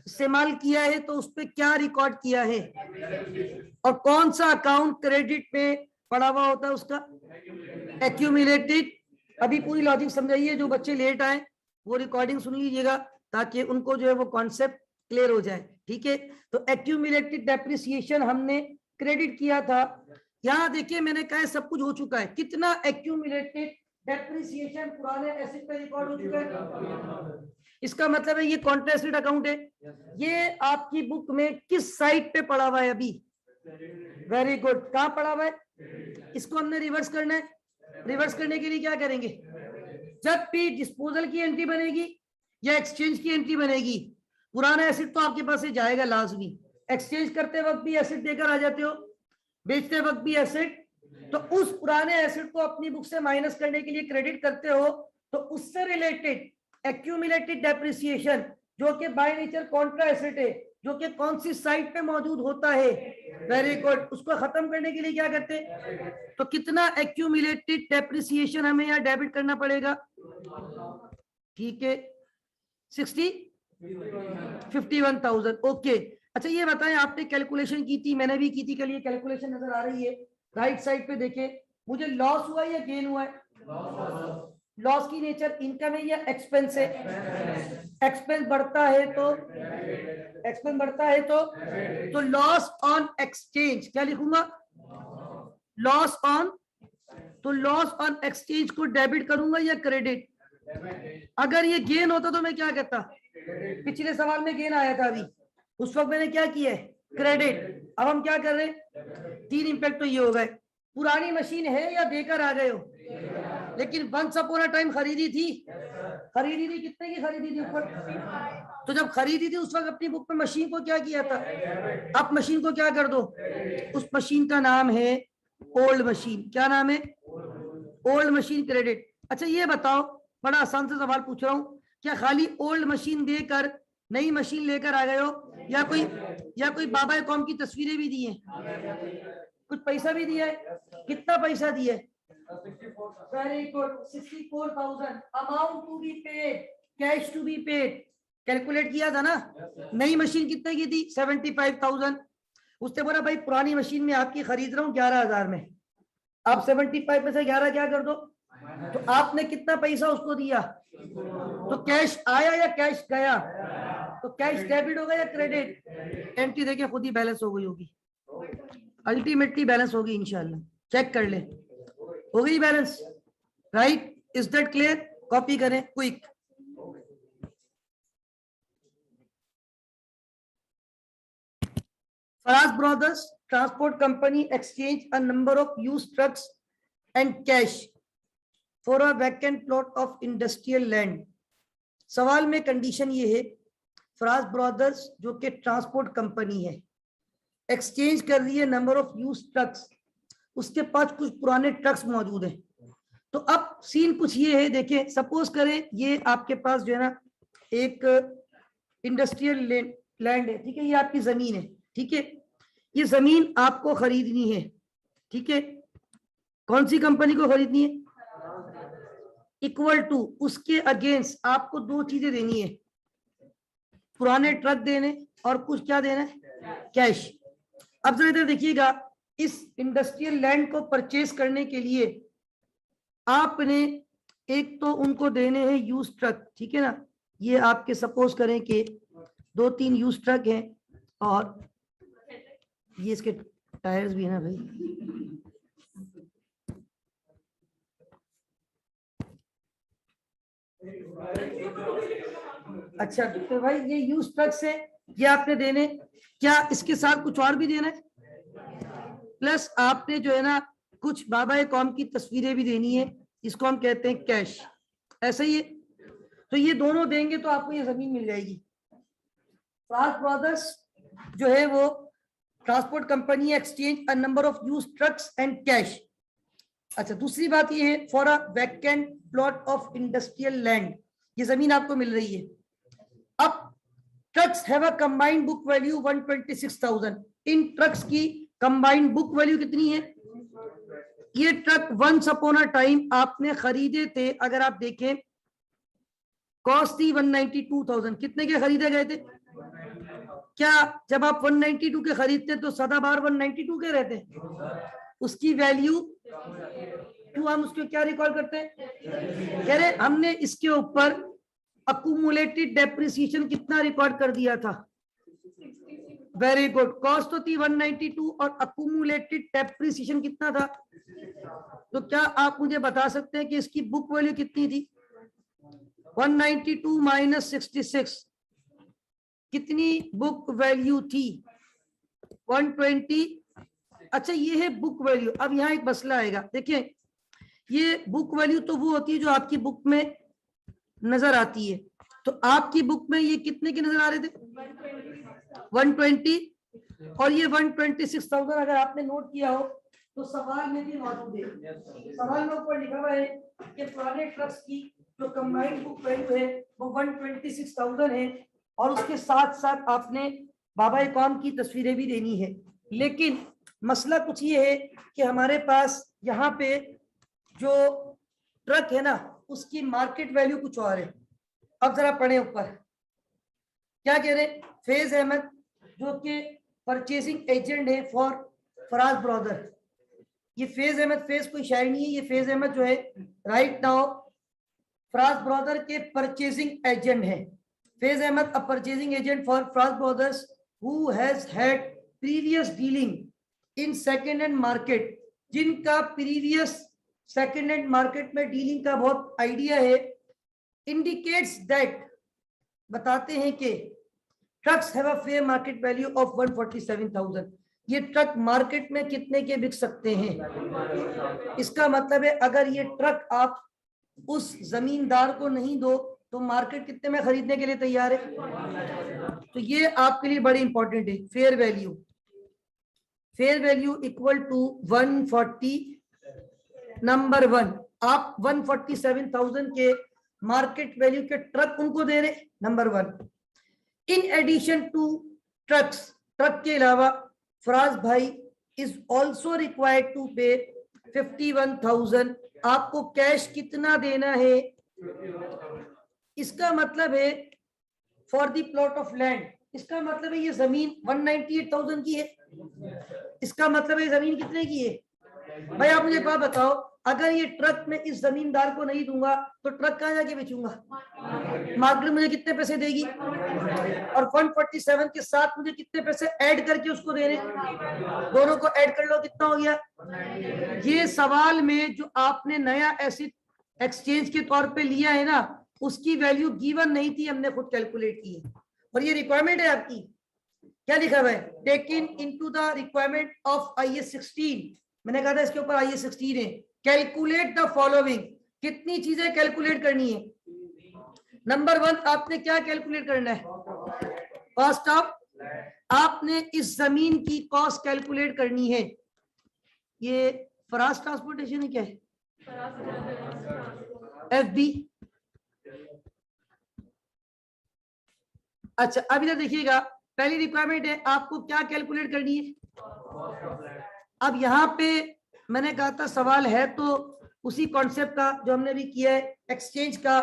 इस्तेमाल किया है तो उस पर क्या रिकॉर्ड किया है और कौन सा अकाउंट क्रेडिट में पड़ा हुआ होता है उसका? एक्यूमुलेटेड। अभी पूरी लॉजिक समझाइए, जो बच्चे लेट आए वो रिकॉर्डिंग सुन लीजिएगा ताकि उनको जो है वो कॉन्सेप्ट क्लियर हो जाए, ठीक है? तो एक्यूमुलेटेड डेप्रिसिएशन हमने क्रेडिट किया था। यहाँ देखिए मैंने कहा सब कुछ हो चुका है, कितना एक्यूमुलेटेड डेप्रिसिएशन पुराने एसेट पे रिकॉर्ड हो चुका है। इसका मतलब है ये कॉन्ट्रा एसेट अकाउंट है। ये आपकी बुक में किस साइड पे पड़ा हुआ है अभी? वेरी गुड, कहाँ पड़ा हुआ है? इसको हमने रिवर्स करना है। रिवर्स करने के लिए क्या करेंगे? जब भी डिस्पोजल की एंट्री बनेगी या एक्सचेंज की एंट्री बनेगी, पुराना एसेट तो आपके पास से जाएगा लाजमी। एक्सचेंज करते वक्त भी एसेट देकर आ जाते हो, बेचते वक्त भी एसेट, तो उस पुराने एसेट को अपनी बुक से माइनस करने के लिए क्रेडिट करते हो, तो उससे रिलेटेड एक्यूमुलेटेड डेप्रिसिएशन जो कि बाय नेचर कॉन्ट्रा एसेट है, जो कि कौन सी साइड पे मौजूद होता है, वेरी गुड, उसको खत्म करने के लिए क्या करते हैं? तो कितना एक्यूमुलेटेड डेप्रिसिएशन हमें यहाँ डेबिट करना पड़ेगा? ठीक है, 51,000। ओके, अच्छा ये बताएं आपने कैलकुलेशन की थी, मैंने भी की थी, कल ये कैलकुलेशन नजर आ रही है राइट साइड पे, देखे मुझे लॉस हुआ या गेन हुआ है? लॉस की नेचर इनकम है या एक्सपेंस है? एक्सपेंस बढ़ता है तो, एक्सपेंस बढ़ता है तो लॉस ऑन एक्सचेंज, क्या लिखूंगा? लॉस ऑन, तो लॉस ऑन एक्सचेंज को डेबिट करूंगा या क्रेडिट? अगर ये गेन होता तो मैं क्या कहता? पिछले सवाल में गेन आया था अभी, उस वक्त मैंने क्या किया है? क्रेडिट। अब हम क्या कर रहे हैं? तीन इंपैक्ट तो ये हो गए, पुरानी मशीन है या देकर आ गए हो? लेकिन वंस अपॉन अ टाइम खरीदी थी, खरीदी थी, कितने की खरीदी थी ऊपर? तो जब खरीदी थी उस वक्त अपनी बुक में मशीन को क्या किया था? अब मशीन को क्या कर दो? उस मशीन का नाम है ओल्ड मशीन। क्या नाम है? Old machine credit. अच्छा ये बताओ, बड़ा आसान से सवाल पूछ रहा हूँ, क्या खाली ओल्ड मशीन देकर नई मशीन लेकर आ गए हो या कोई बाबा कौम की तस्वीरें भी दी है, कुछ पैसा भी दिया है? कितना पैसा दिया है? Very good, 64,000 amount to be paid, cash to be paid. Calculate किया था ना? नई मशीन कितने की थी? 75,000। उसने बोला भाई पुरानी मशीन में आपकी खरीद रहा हूँ 11,000 में, आप 75 में से 11 क्या कर दो? तो आपने कितना पैसा उसको दिया? तो कैश आया या कैश गया? तो कैश डेबिट होगा या क्रेडिट? एंट्री देखिए खुद ही बैलेंस हो गई होगी, अल्टीमेटली बैलेंस होगी इंशाल्लाह, चेक कर ले, हो गई balance, right? Is that clear? Copy करें quick. Faraz brothers transport company exchange a number of used trucks and cash for a vacant plot of industrial land. सवाल में कंडीशन ये है, फराज ब्रदर्स जो कि ट्रांसपोर्ट कंपनी है, एक्सचेंज कर रही है नंबर ऑफ यूज्ड ट्रक्स, उसके पास कुछ पुराने ट्रक्स मौजूद हैं। तो अब सीन कुछ ये है, देखिए सपोज करें ये आपके पास जो है ना एक इंडस्ट्रियल लैंड है, ठीक है, ये आपकी जमीन है, ठीक है, ये जमीन आपको खरीदनी है, ठीक है, कौन सी कंपनी को खरीदनी है? इक्वल टू उसके अगेंस्ट आपको दो चीजें देनी है, पुराने ट्रक देने और कुछ क्या देना है? कैश। अब जरा इधर देखिएगा, इस इंडस्ट्रियल लैंड को परचेज करने के लिए आपने एक तो उनको देने हैं यूज ट्रक, ठीक है ना, ये आपके सपोज करें कि 2-3 यूज ट्रक हैं और ये इसके टायर्स भी है ना भाई, अच्छा तो भाई ये यूज ट्रक्स है, ये आपने देने, क्या इसके साथ कुछ और भी देना है? प्लस आपने जो है ना कुछ बाबा कौम की तस्वीरें भी देनी है, इसको हम कहते हैं कैश, ऐसा ही है। तो ये दोनों देंगे तो आपको ये जमीन मिल जाएगी। फराज ब्रदर्स जो है वो transport company exchange a number of use trucks and cash. अच्छा दूसरी बात ये है, for a vacant plot of industrial land, ये जमीन आपको मिल रही है। अब trucks have a combined book value 126,000। इन ट्रक्स की कंबाइंड बुक वैल्यू कितनी है? ये truck once upon a time आपने खरीदे थे, अगर आप देखें कॉस्ट थी 192,000। कितने के खरीदे गए थे? क्या जब आप 192 के खरीदते तो सदाबहार 192 के रहते? उसकी वैल्यू क्यों हम उसको क्या रिकॉर्ड करते हैं? कह रहे हमने इसके ऊपर अकुमुलेटेड डेप्रिसिएशन कितना रिकॉर्ड कर दिया था? Very good. कॉस्ट तो थी 192 और अकुमुलेटेड डेप्रिसिएशन कितना था? तो क्या आप मुझे बता सकते हैं कि इसकी बुक वैल्यू कितनी थी? 192 माइनस 66 कितनी बुक वैल्यू थी? 120। अच्छा ये है बुक वैल्यू। अब यहाँ एक मसला आएगा, देखिए ये बुक वैल्यू तो वो होती है जो आपकी बुक में नजर आती है। तो आपकी बुक में ये कितने के नजर आ रहे थे? 120। और ये 126,000 अगर आपने नोट किया हो तो सवाल में भी मौजूद है। सवाल में ऊपर लिखा हुआ है कि पुराने ट्रक्स की जो कंबाइंड बुक वैल्यू है वो 126,000 है, और उसके साथ साथ आपने बाबा कौम की तस्वीरें भी देनी है। लेकिन मसला कुछ ये है कि हमारे पास यहाँ पे जो ट्रक है ना उसकी मार्केट वैल्यू कुछ और है। अब जरा पढ़े ऊपर क्या कह रहे? फैज अहमद जो कि परचेसिंग एजेंट है फॉर फराज ब्रदर। ये फैज अहमद, फैज कोई शायर नहीं है, ये फैज अहमद जो है राइट नाउ फराज ब्रदर के परचेसिंग एजेंट है। Faiz Ahmed a purchasing agent for Faraz brothers who has had previous dealing in second hand market. जिनका प्रीवियस सेकेंड हैंड मार्केट में डीलिंग का बहुत आइडिया है, इंडिकेट्स दैट बताते हैं कि trucks have a fair market value of 147,000। ये ट्रक मार्केट में कितने के बिक सकते हैं? इसका मतलब है अगर ये ट्रक आप उस जमींदार को नहीं दो तो मार्केट कितने में खरीदने के लिए तैयार है? तो ये आपके लिए बड़ी इंपॉर्टेंट है। Fair value, fair value equal to 140 number 1। आप 147,000 के मार्केट वैल्यू के ट्रक उनको दे रहे number 1। In addition to trucks, truck के अलावा फराज भाई इज ऑल्सो रिक्वायर्ड टू पे 51,000। आपको कैश कितना देना है? इसका मतलब है for the plot of land. इसका मतलब है ये जमीन 198,000 की है। इसका मतलब है जमीन कितने की है? भाई आप मुझे बात बताओ, अगर ये ट्रक में इस जमींदार को नहीं दूंगा तो ट्रक कहाँ जाके बेचूंगा? मार्केट मुझे कितने पैसे देगी? और 147 के साथ मुझे कितने पैसे ऐड करके उसको देने? दोनों को ऐड कर लो, कितना हो गया? ये सवाल में जो आपने नया एसेट एक्सचेंज के तौर पे लिया है ना, उसकी वैल्यू गिवन नहीं थी, हमने खुद कैलकुलेट की है। और ये रिक्वायरमेंट है आपकी। क्या लिखा हुआ है? Taken into the requirement of IAS 16। मैंने कहा था इसके ऊपर IAS 16 है। Calculate the following. कितनी चीजें कैलकुलेट करनी है? नंबर 1 आपने क्या कैलकुलेट करना है? Cost of. आपने इस जमीन की कॉस्ट कैलकुलेट करनी है। ये फराज ट्रांसपोर्टेशन है क्या है? FB। अच्छा अब इधर देखिएगा, पहली रिक्वायरमेंट है आपको क्या कैलकुलेट करनी है। अब यहाँ पे मैंने कहा था सवाल है तो उसी कॉन्सेप्ट का जो हमने भी किया है एक्सचेंज का,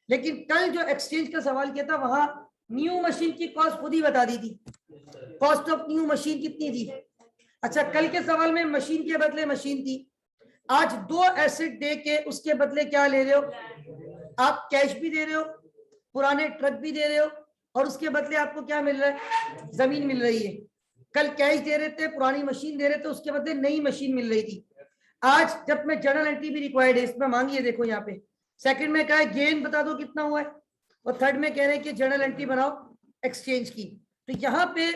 लेकिन कल जो एक्सचेंज का सवाल किया था वहां न्यू मशीन की कॉस्ट खुद ही बता दी थी। कॉस्ट ऑफ न्यू मशीन कितनी थी? अच्छा कल के सवाल में मशीन के बदले मशीन थी। आज 2 एसेट दे के उसके बदले क्या ले रहे हो? आप कैश भी दे रहे हो, पुराने ट्रक भी दे रहे हो, और उसके बदले आपको क्या मिल रहा है? जमीन मिल रही है। कल कैश दे रहे थे, पुरानी मशीन दे रहे थे, उसके बदले नई मशीन मिल रही थी। आज जब मैं जर्नल एंट्री भी रिक्वायर्ड है इसमें मांगिए, देखो यहाँ पे सेकंड में कहा है गेन बता दो कितना हुआ है, और थर्ड में कह रहे हैं कि जर्नल एंट्री बनाओ एक्सचेंज की। तो यहाँ पे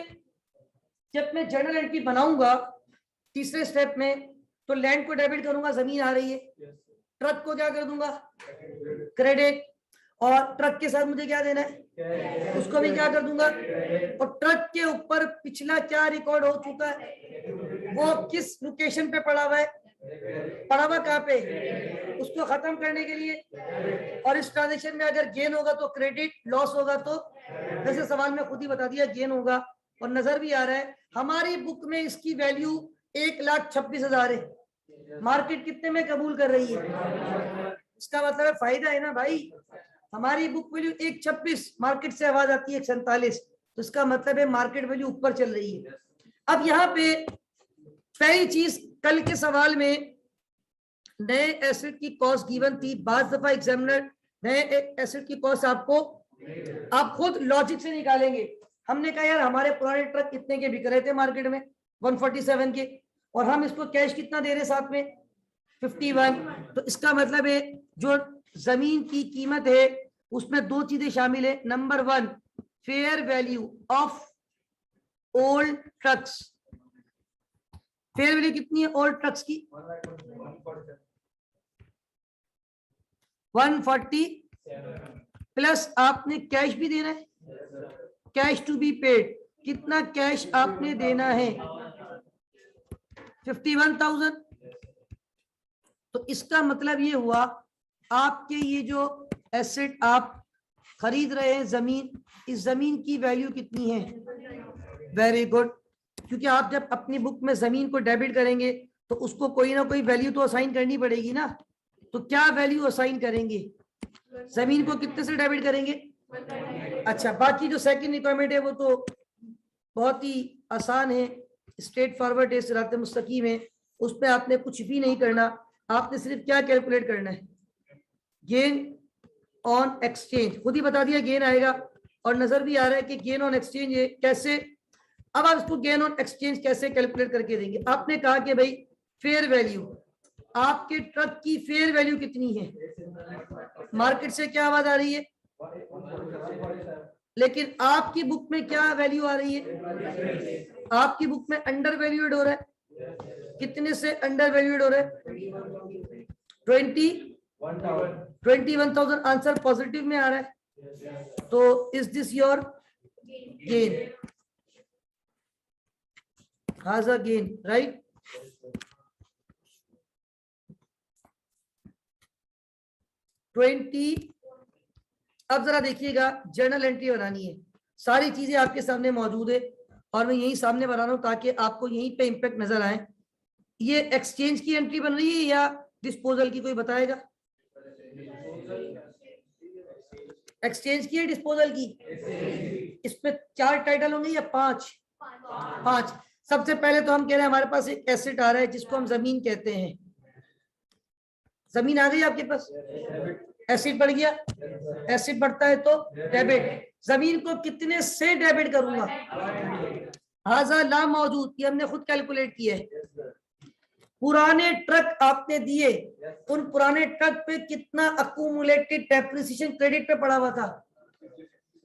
जब मैं जर्नल एंट्री बनाऊंगा तीसरे स्टेप में, तो लैंड को डेबिट करूंगा, जमीन आ रही है। ट्रक को क्या कर दूंगा? क्रेडिट। और ट्रक के साथ मुझे क्या देना है? उसको भी क्या कर दूंगा? और ट्रक के ऊपर पिछला क्या रिकॉर्ड हो चुका है, वो किस लोकेशन पे पड़ा हुआ है, पड़ा हुआ कहाँ पे, उसको खत्म करने के लिए। और इस ट्रांजेक्शन में अगर गेन होगा तो क्रेडिट, लॉस होगा तो, जैसे सवाल में खुद ही बता दिया, गेन होगा। और नजर भी आ रहा है हमारी बुक में इसकी वैल्यू 1,26,000 है, मार्केट कितने में कबूल कर रही है, इसका मतलब है फायदा है ना भाई। हमारी बुक वैल्यू 1,26, मार्केट से आवाज आती है 1,47, तो इसका मतलब है मार्केट वैल्यू ऊपर चल रही है। अब यहाँ पे पहली चीज, कल के सवाल में नए एसेट की कॉस्ट गिवन थी, बार दफा एग्जामिनर नए एसेट की कॉस्ट आपको, आप खुद लॉजिक से निकालेंगे। हमने कहा यार हमारे पुराने ट्रक कितने के बिक रहे थे मार्केट में, 147 के, और हम इसको कैश कितना दे रहे साथ में, 51। तो इसका मतलब है जो जमीन की कीमत है उसमें दो चीजें शामिल है। Number 1, fair value of old trucks. Fair value कितनी है ओल्ड ट्रक्स की, 140, प्लस आपने कैश भी देना है, कैश टू बी पेड, कितना कैश आपने देना है, 51,000। तो इसका मतलब ये हुआ आपके ये जो एसेट आप खरीद रहे हैं जमीन, इस जमीन की वैल्यू कितनी है, वेरी गुड, क्योंकि आप जब अपनी बुक में जमीन को डेबिट करेंगे तो उसको कोई ना कोई वैल्यू तो असाइन करनी पड़ेगी ना। तो क्या वैल्यू असाइन करेंगे, जमीन को कितने से डेबिट करेंगे, अच्छा। बाकी जो सेकंड रिक्वायरमेंट है वो तो बहुत ही आसान है, स्ट्रेट फॉरवर्ड है, सिरात मुस्तकीम है, उस पर आपने कुछ भी नहीं करना। आपने सिर्फ क्या कैलकुलेट करना है, गेन ऑन एक्सचेंज, खुद ही बता दिया गेन आएगा, और नजर भी आ रहा है कि गेन ऑन एक्सचेंज है कैसे। अब आप इसको गेन ऑन एक्सचेंज कैसे कैलकुलेट करके देंगे, आपने कहा कि भाई फेयर वैल्यू, आपके ट्रक की फेयर वैल्यू कितनी है, मार्केट से क्या आवाज आ रही है, लेकिन आपकी बुक में क्या वैल्यू आ रही है, आपकी बुक में अंडर वैल्यूड हो रहा है, कितने से अंडर वैल्यूड हो रहा है, 21,000, आंसर पॉजिटिव में आ रहा है। तो इज दिस योर गेन, हाजा गेन, राइट। अब जरा देखिएगा, जर्नल एंट्री बनानी है, सारी चीजें आपके सामने मौजूद है और मैं यही सामने बना रहा हूं ताकि आपको यहीं पे इंपैक्ट नजर आए। ये एक्सचेंज की एंट्री बन रही है या डिस्पोजल की, कोई बताएगा, एक्सचेंज की है डिस्पोजल की, इसमें 4 टाइटल होंगे या 5, 5। सबसे पहले तो हम कह रहे हैं हमारे पास एक एसेट आ रहा है जिसको हम जमीन कहते हैं, जमीन आ गई आपके पास, एसिड बढ़ गया, एसिड बढ़ता है तो डेबिट, जमीन को कितने से डेबिट करूंगा, हाजा ला मौजूद, ये हमने खुद कैलकुलेट किया है। पुराने ट्रक आपने दिए, उन पुराने ट्रक पे कितना अक्यूमुलेटेड डेप्रिसिएशन क्रेडिट पे पड़ा हुआ था,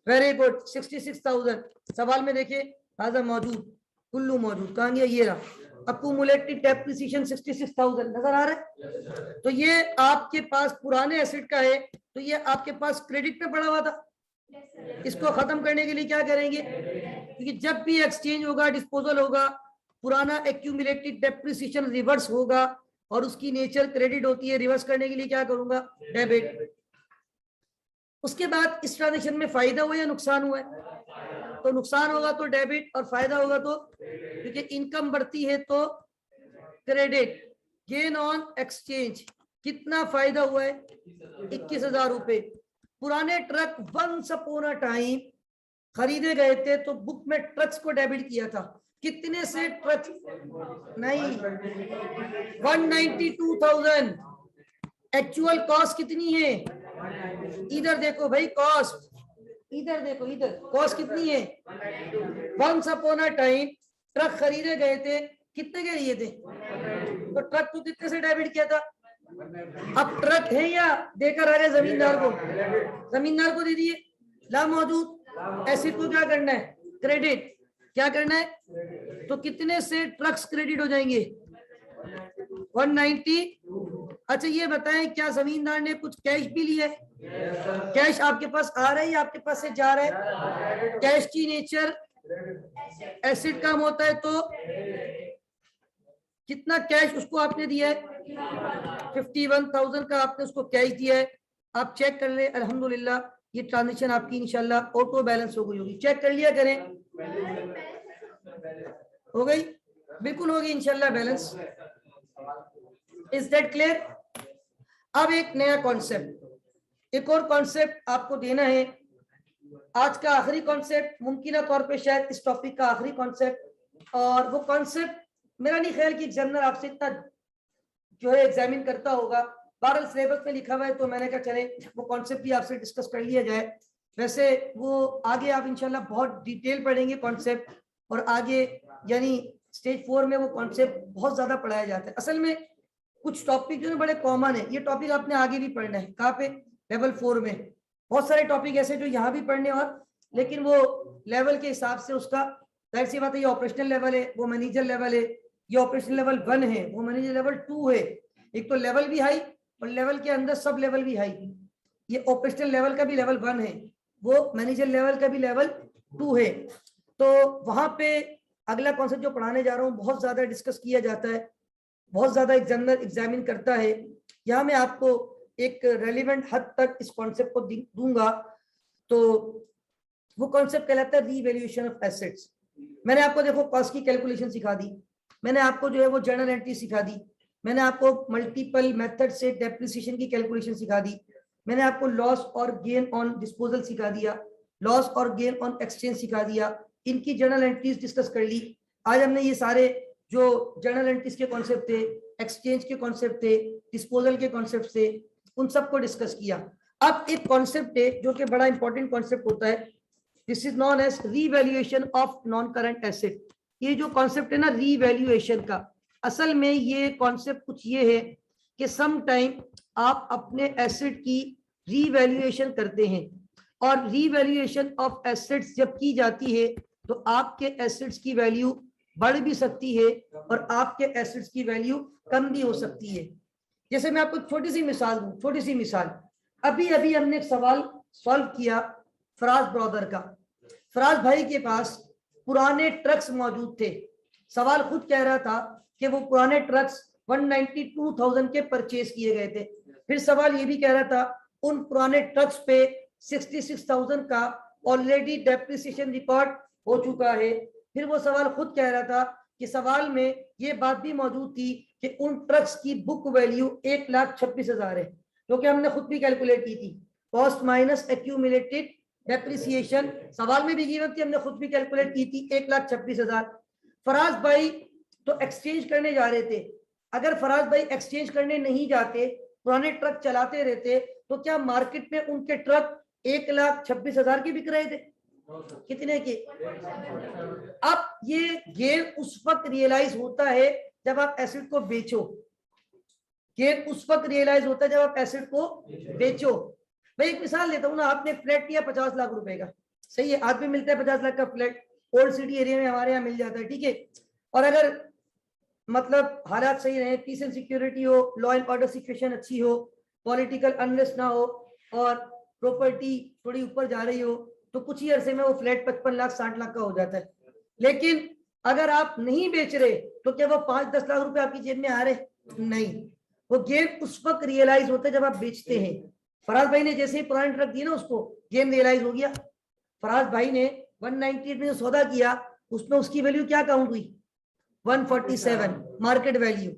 वेरी गुड, 66,000। सवाल में देखिए हाजा मौजूद, कुल्लू मौजूद, कहां गया, ये रहा, अक्यूमुलेटेड डेप्रिसिएशन 66,000 नजर आ रहा है। तो ये आपके पास पुराने एसेट का है, तो ये आपके पास क्रेडिट पे पड़ा हुआ था। इसको खत्म करने के लिए क्या करेंगे, क्योंकि जब भी एक्सचेंज होगा, डिस्पोजल होगा, पुराना एक्यूमुलेटेड डेप्रिसिएशन रिवर्स होगा और उसकी नेचर क्रेडिट होती है, रिवर्स करने के लिए क्या करूंगा, डेबिट। उसके बाद इस ट्रांजेक्शन में फायदा हुआ या नुकसान हुआ है, तो नुकसान होगा तो डेबिट और फायदा होगा तो, क्योंकि इनकम बढ़ती है तो क्रेडिट। गेन ऑन एक्सचेंज, कितना फायदा हुआ है, 21,000 रुपए। पुराने truck once upon a time खरीदे गए थे तो बुक में ट्रक्स को डेबिट किया था, कितने से ट्रक, नहीं 192,000। एक्चुअल कॉस्ट कितनी है, इधर देखो भाई कॉस्ट, इधर देखो, इधर कॉस्ट कितनी है, once upon a time truck खरीदे गए थे, कितने के लिए थे, तो ट्रक को कितने से डेबिट किया था। अब ट्रक है या देकर आ रहे जमींदार को, जमींदार को दे दिए, ला मौजूद, एसिड को क्या करना है, क्रेडिट, क्या करना है, तो कितने से ट्रक्स क्रेडिट हो जाएंगे, 190। अच्छा ये बताएं क्या जमींदार ने कुछ कैश भी लिया है, कैश आपके पास आ रहा है या आपके पास से जा रहा है, कैश की नेचर एसिड कम होता है तो कितना कैश उसको आपने दिया है, 51,000 का आपने उसको कैश दिया है। आप चेक कर ले, अल्हम्दुलिल्लाह ये ट्रांजेक्शन आपकी इंशाल्लाह ऑटो बैलेंस हो गई होगी। चेक कर लिया करें, हो गई, बिल्कुल होगी इंशाल्लाह बैलेंस। Is that clear? अब एक नया कॉन्सेप्ट, एक और कॉन्सेप्ट आपको देना है, आज का आखिरी कॉन्सेप्ट, मुमकिन तौर पे शायद इस टॉपिक का आखिरी कॉन्सेप्ट। और वो कॉन्सेप्ट मेरा नहीं ख्याल कि एग्जामिनर आपसे इतना जो है एग्जामिन करता होगा, बहरहाल सिलेबस में लिखा हुआ है तो मैंने कहा चले वो कॉन्सेप्ट भी आपसे डिस्कस कर लिया जाए। वैसे वो आगे आप इंशाल्लाह बहुत डिटेल पढ़ेंगे कॉन्सेप्ट, और आगे यानी स्टेज 4 में वो कॉन्सेप्ट बहुत ज्यादा पढ़ाया जाता है। असल में कुछ टॉपिक जो है बड़े कॉमन है, ये टॉपिक आपने आगे भी पढ़ना है। कहाँ पे? लेवल 4 में। बहुत सारे टॉपिक ऐसे जो यहाँ भी पढ़ने, और लेकिन वो लेवल के हिसाब से उसका जाहिर सी बात है, ये ऑपरेशनल लेवल है, वो मैनेजर लेवल है, ये ऑपरेशनल लेवल 1 है, वो मैनेजर लेवल 2 है। एक तो लेवल भी हाई और लेवल के अंदर सब लेवल भी हाई। ये ऑपरेशनल लेवल का भी लेवल 1 है, वो मैनेजर लेवल का भी लेवल 2 है। तो वहां पे अगला कॉन्सेप्ट जो पढ़ाने जा रहा हूँ बहुत ज्यादा डिस्कस किया जाता है, बहुत ज्यादा एग्जामिनर एग्जामिन करता है। यहाँ मैं आपको एक रेलिवेंट हद तक इस कॉन्सेप्ट को दूंगा। तो वो कॉन्सेप्ट कहलाता है रीवैल्यूएशन ऑफ एसेट्स। मैंने आपको देखो कॉस्ट की कैलकुलेशन सिखा दी, मैंने आपको जो है वो जर्नल एंट्री सिखा दी, मैंने आपको मल्टीपल मेथड से डेप्रिसिएशन की कैलकुलेशन सिखा दी, मैंने आपको लॉस और गेन ऑन डिस्पोजल सिखा दिया, लॉस और गेन ऑन एक्सचेंज सिखा दिया, इनकी जर्नल एंट्रीज डिस्कस कर ली। आज हमने ये सारे जो जर्नल एंट्रीज के कॉन्सेप्ट थे, एक्सचेंज के कॉन्सेप्ट थे, डिस्पोजल के कॉन्सेप्ट थे, उन सबको डिस्कस किया। अब एक कॉन्सेप्ट है जो कि बड़ा इंपॉर्टेंट कॉन्सेप्ट होता है, this is non as revaluation of non current asset. ये जो कॉन्सेप्ट है ना रीवैल्यूएशन का, असल में ये कॉन्सेप्ट कुछ ये है कि सम टाइम आप अपने एसेट की रीवैल्यूएशन करते हैं, और रीवैल्यूएशन ऑफ एसेट्स जब की जाती है तो आपके एसेट्स की वैल्यू बढ़ भी सकती है और आपके एसेट्स की वैल्यू कम भी हो सकती है। जैसे मैं आपको छोटी सी मिसाल दूं, छोटी सी मिसाल, अभी अभी हमने एक सवाल सॉल्व किया फराज ब्रदर का। फराज भाई के पास पुराने ट्रक्स मौजूद थे। सवाल खुद कह रहा था कि वो पुराने ट्रक्स 192,000 के परचेज किए गए थे। फिर सवाल ये भी कह रहा था उन पुराने ट्रक्स पे 66,000 का ऑलरेडी डेप्रिसिएशन रिकॉर्ड हो चुका है। फिर वो सवाल खुद कह रहा था कि सवाल में ये बात भी मौजूद थी कि उन ट्रक्स की बुक वैल्यू 1,26,000 है, जो कि हमने खुद भी कैलकुलेट की थी, कॉस्ट माइनस एक्यूमुलेटेड डेप्रिसिएशन। सवाल में भी गिवन थी, हमने खुद भी कैलकुलेट की थी 1,26,000। फराज भाई तो एक्सचेंज करने जा रहे थे। अगर फराज भाई एक्सचेंज करने नहीं जाते, पुराने ट्रक चलाते रहते, तो क्या मार्केट में उनके ट्रक 1,26,000 के बिक रहे थे? कितने के? अब ये गेन उस वक्त रियलाइज होता है जब आप एसेट को बेचो। गेन उस वक्त रियलाइज होता है जब आप एसेट को बेचो। मैं एक मिसाल लेता हूँ ना, आपने फ्लैट लिया 50 लाख रुपए का, सही है, आज भी मिलता है 50 लाख का फ्लैट, ओल्ड सिटी एरिया में हमारे यहाँ मिल जाता है, ठीक है। और अगर मतलब हालात सही रहे, पीस एंड सिक्योरिटी हो, लॉ एंड ऑर्डर सिचुएशन अच्छी हो, पॉलिटिकल अनरेस्ट ना हो, और प्रॉपर्टी थोड़ी ऊपर जा रही हो, तो कुछ ही अरसे में वो फ्लैट 55 लाख 60 लाख का हो जाता है। लेकिन अगर आप नहीं बेच रहे तो क्या वो 5-10 लाख रुपए आपकी जेब में आ रहे? नहीं, वो गेन उस वक्त रियलाइज होता है जब आप बेचते हैं। फराज भाई ने जैसे ही पुराने ट्रक दिए ना, उसको गेन रियलाइज हो गया। फराज भाई ने 198 में जो सौदा किया उसमें उसकी वैल्यू क्या काउंट हुई? 147 मार्केट वैल्यू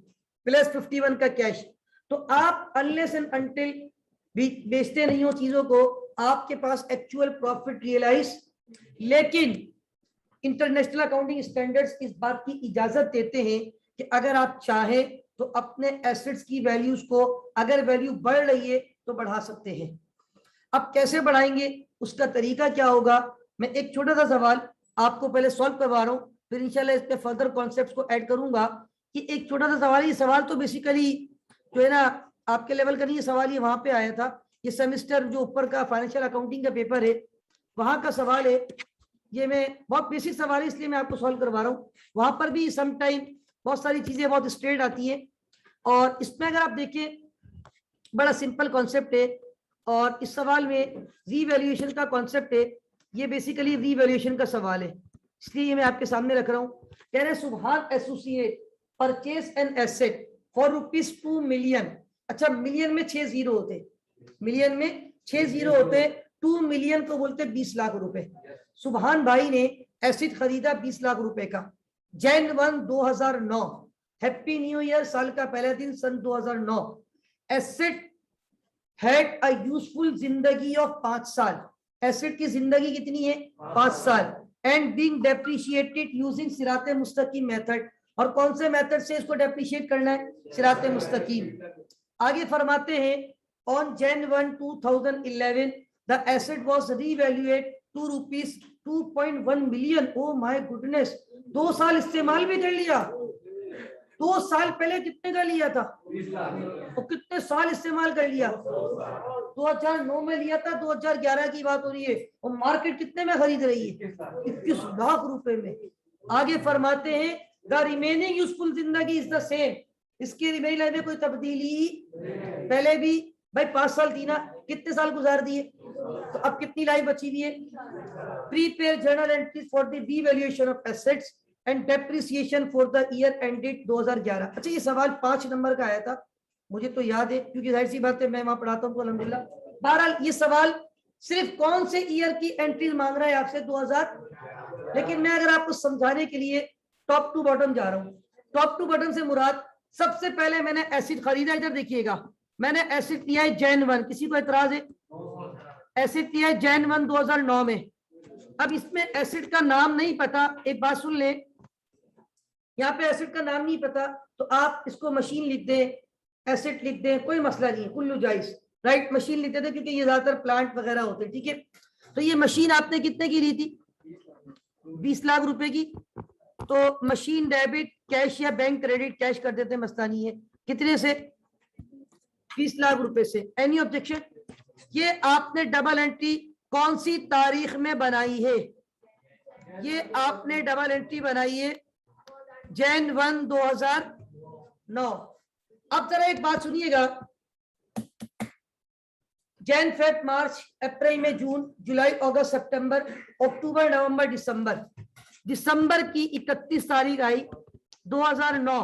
प्लस 51 का कैश। तो आप अनलेस एंड अनटिल बेचते नहीं हो चीजों को, आपके पास एक्चुअल प्रॉफिट रियलाइज। लेकिन इंटरनेशनल अकाउंटिंग स्टैंडर्ड्स इस बात की इजाजत देते हैं कि अगर आप चाहें तो अपने एसेट्स की वैल्यूज को, अगर वैल्यू बढ़ रही है तो बढ़ा सकते हैं। अब कैसे बढ़ाएंगे, उसका तरीका क्या होगा? मैं एक छोटा सा सवाल आपको पहले सॉल्व करवा रहा हूँ, फिर इंशाल्लाह इस पे फर्दर कॉन्सेप्ट्स को ऐड करूंगा। कि एक छोटा सा सवाल, ये सवाल तो बेसिकली जो है ना आपके लेवल का नहीं, ये सवाल ये वहां पे आया था, ये सेमेस्टर जो ऊपर का फाइनेंशियल अकाउंटिंग का पेपर है वहां का सवाल है। ये मैं बहुत बेसिक सवाल है इसलिए मैं आपको सॉल्व करवा रहा हूँ। वहां पर भी सम टाइम बहुत सारी चीजें बहुत स्ट्रेट आती है, और इसमें अगर आप देखें बड़ा सिंपल कॉन्सेप्ट है। और इस सवाल में रीवैल्यूएशन का कॉन्सेप्ट है, ये बेसिकली रीवैल्यूएशन का सवाल है, इसलिए ये मैं आपके सामने रख रहा हूँ। कह रहे सुभान associate purchase an asset for ₹2 million. अच्छा, मिलियन में 6 जीरो होते, मिलियन में 6 जीरो होते, 2 मिलियन को बोलते 20 लाख रुपए। सुभान भाई ने एसेट खरीदा 20 लाख रुपए का, Jan 1 2009, हैप्पी न्यू ईयर, साल का पहला दिन सन 2009। एसेट हैड अ यूजफुल जिंदगी ऑफ 5 साल, एसेट की जिंदगी कितनी है? 5 साल। एंड बीइंग डेप्रिशिएटेड यूजिंग सिराते मुस्तकीम मेथड, और कौन से मेथड से इसको डेप्रिशिएट करना है? सिराते मुस्तकीम। आगे फरमाते हैं on Jan 1 2011 the asset was revaluate to ₹2.1 million. Oh my goodness, 2 साल इस्तेमाल भी कर लिया। 2 साल पहले कितने का लिया था? तो कितने साल इस्तेमाल कर लिया? 2009 में लिया था, 2011 की बात हो रही है, और मार्केट कितने में खरीद रही है? 21 लाख रुपए में। आगे फरमाते हैं द रिमेनिंग यूजफुल जिंदगी इज द सेम, इसकी रिमेनिंग लाइफ में कोई तब्दीली पहले भी भाई 5 साल थी ना, कितने साल गुजार दिए, तो अब कितनी लाइफ बची हुई है? Prepare journal entries for the revaluation of assets and depreciation for the year ended 2011। अच्छा, ये सवाल 5 नंबर का आया था, मुझे तो याद है क्योंकि जाहिर सी बात है मैं वहां पढ़ाता हूँ अल्हम्दुलिल्लाह। बहरहाल ये सवाल सिर्फ कौन से ईयर की एंट्रीज मांग रहा है आपसे? 2000। लेकिन मैं अगर आपको समझाने के लिए टॉप टू बॉटम जा रहा हूँ। टॉप टू बॉटम से मुराद, सबसे पहले मैंने एसिड खरीदा, इधर देखिएगा, मैंने एसिड लिया है Jan 1, किसी को एतराज है? एसिड लिया है Jan 1 2009 में। अब इसमें एसिड का नाम नहीं पता, एक बात सुन ले, यहाँ पे एसिड का नाम नहीं पता तो आप इसको मशीन लिख दें, एसिड लिख दें, कोई मसला नहीं है, कुल्लू जायज, राइट। मशीन लिख देते क्योंकि ये ज्यादातर प्लांट वगैरह होते हैं, ठीक है। तो ये मशीन आपने कितने की ली थी? 20 लाख रुपए की। तो मशीन डेबिट कैश या बैंक क्रेडिट, कैश कर देते, मसला नहीं है। कितने से? 20 लाख रुपए से। Any objection? ये आपने डबल एंट्री कौन सी तारीख में बनाई है? ये आपने डबल एंट्री बनाई है Jan 1 2009। अब जरा एक बात सुनिएगा, Jan, Feb, मार्च, अप्रैल में जून, जुलाई, अगस्त, सितंबर, अक्टूबर, नवंबर, दिसंबर। दिसंबर की 31 तारीख आई 2009।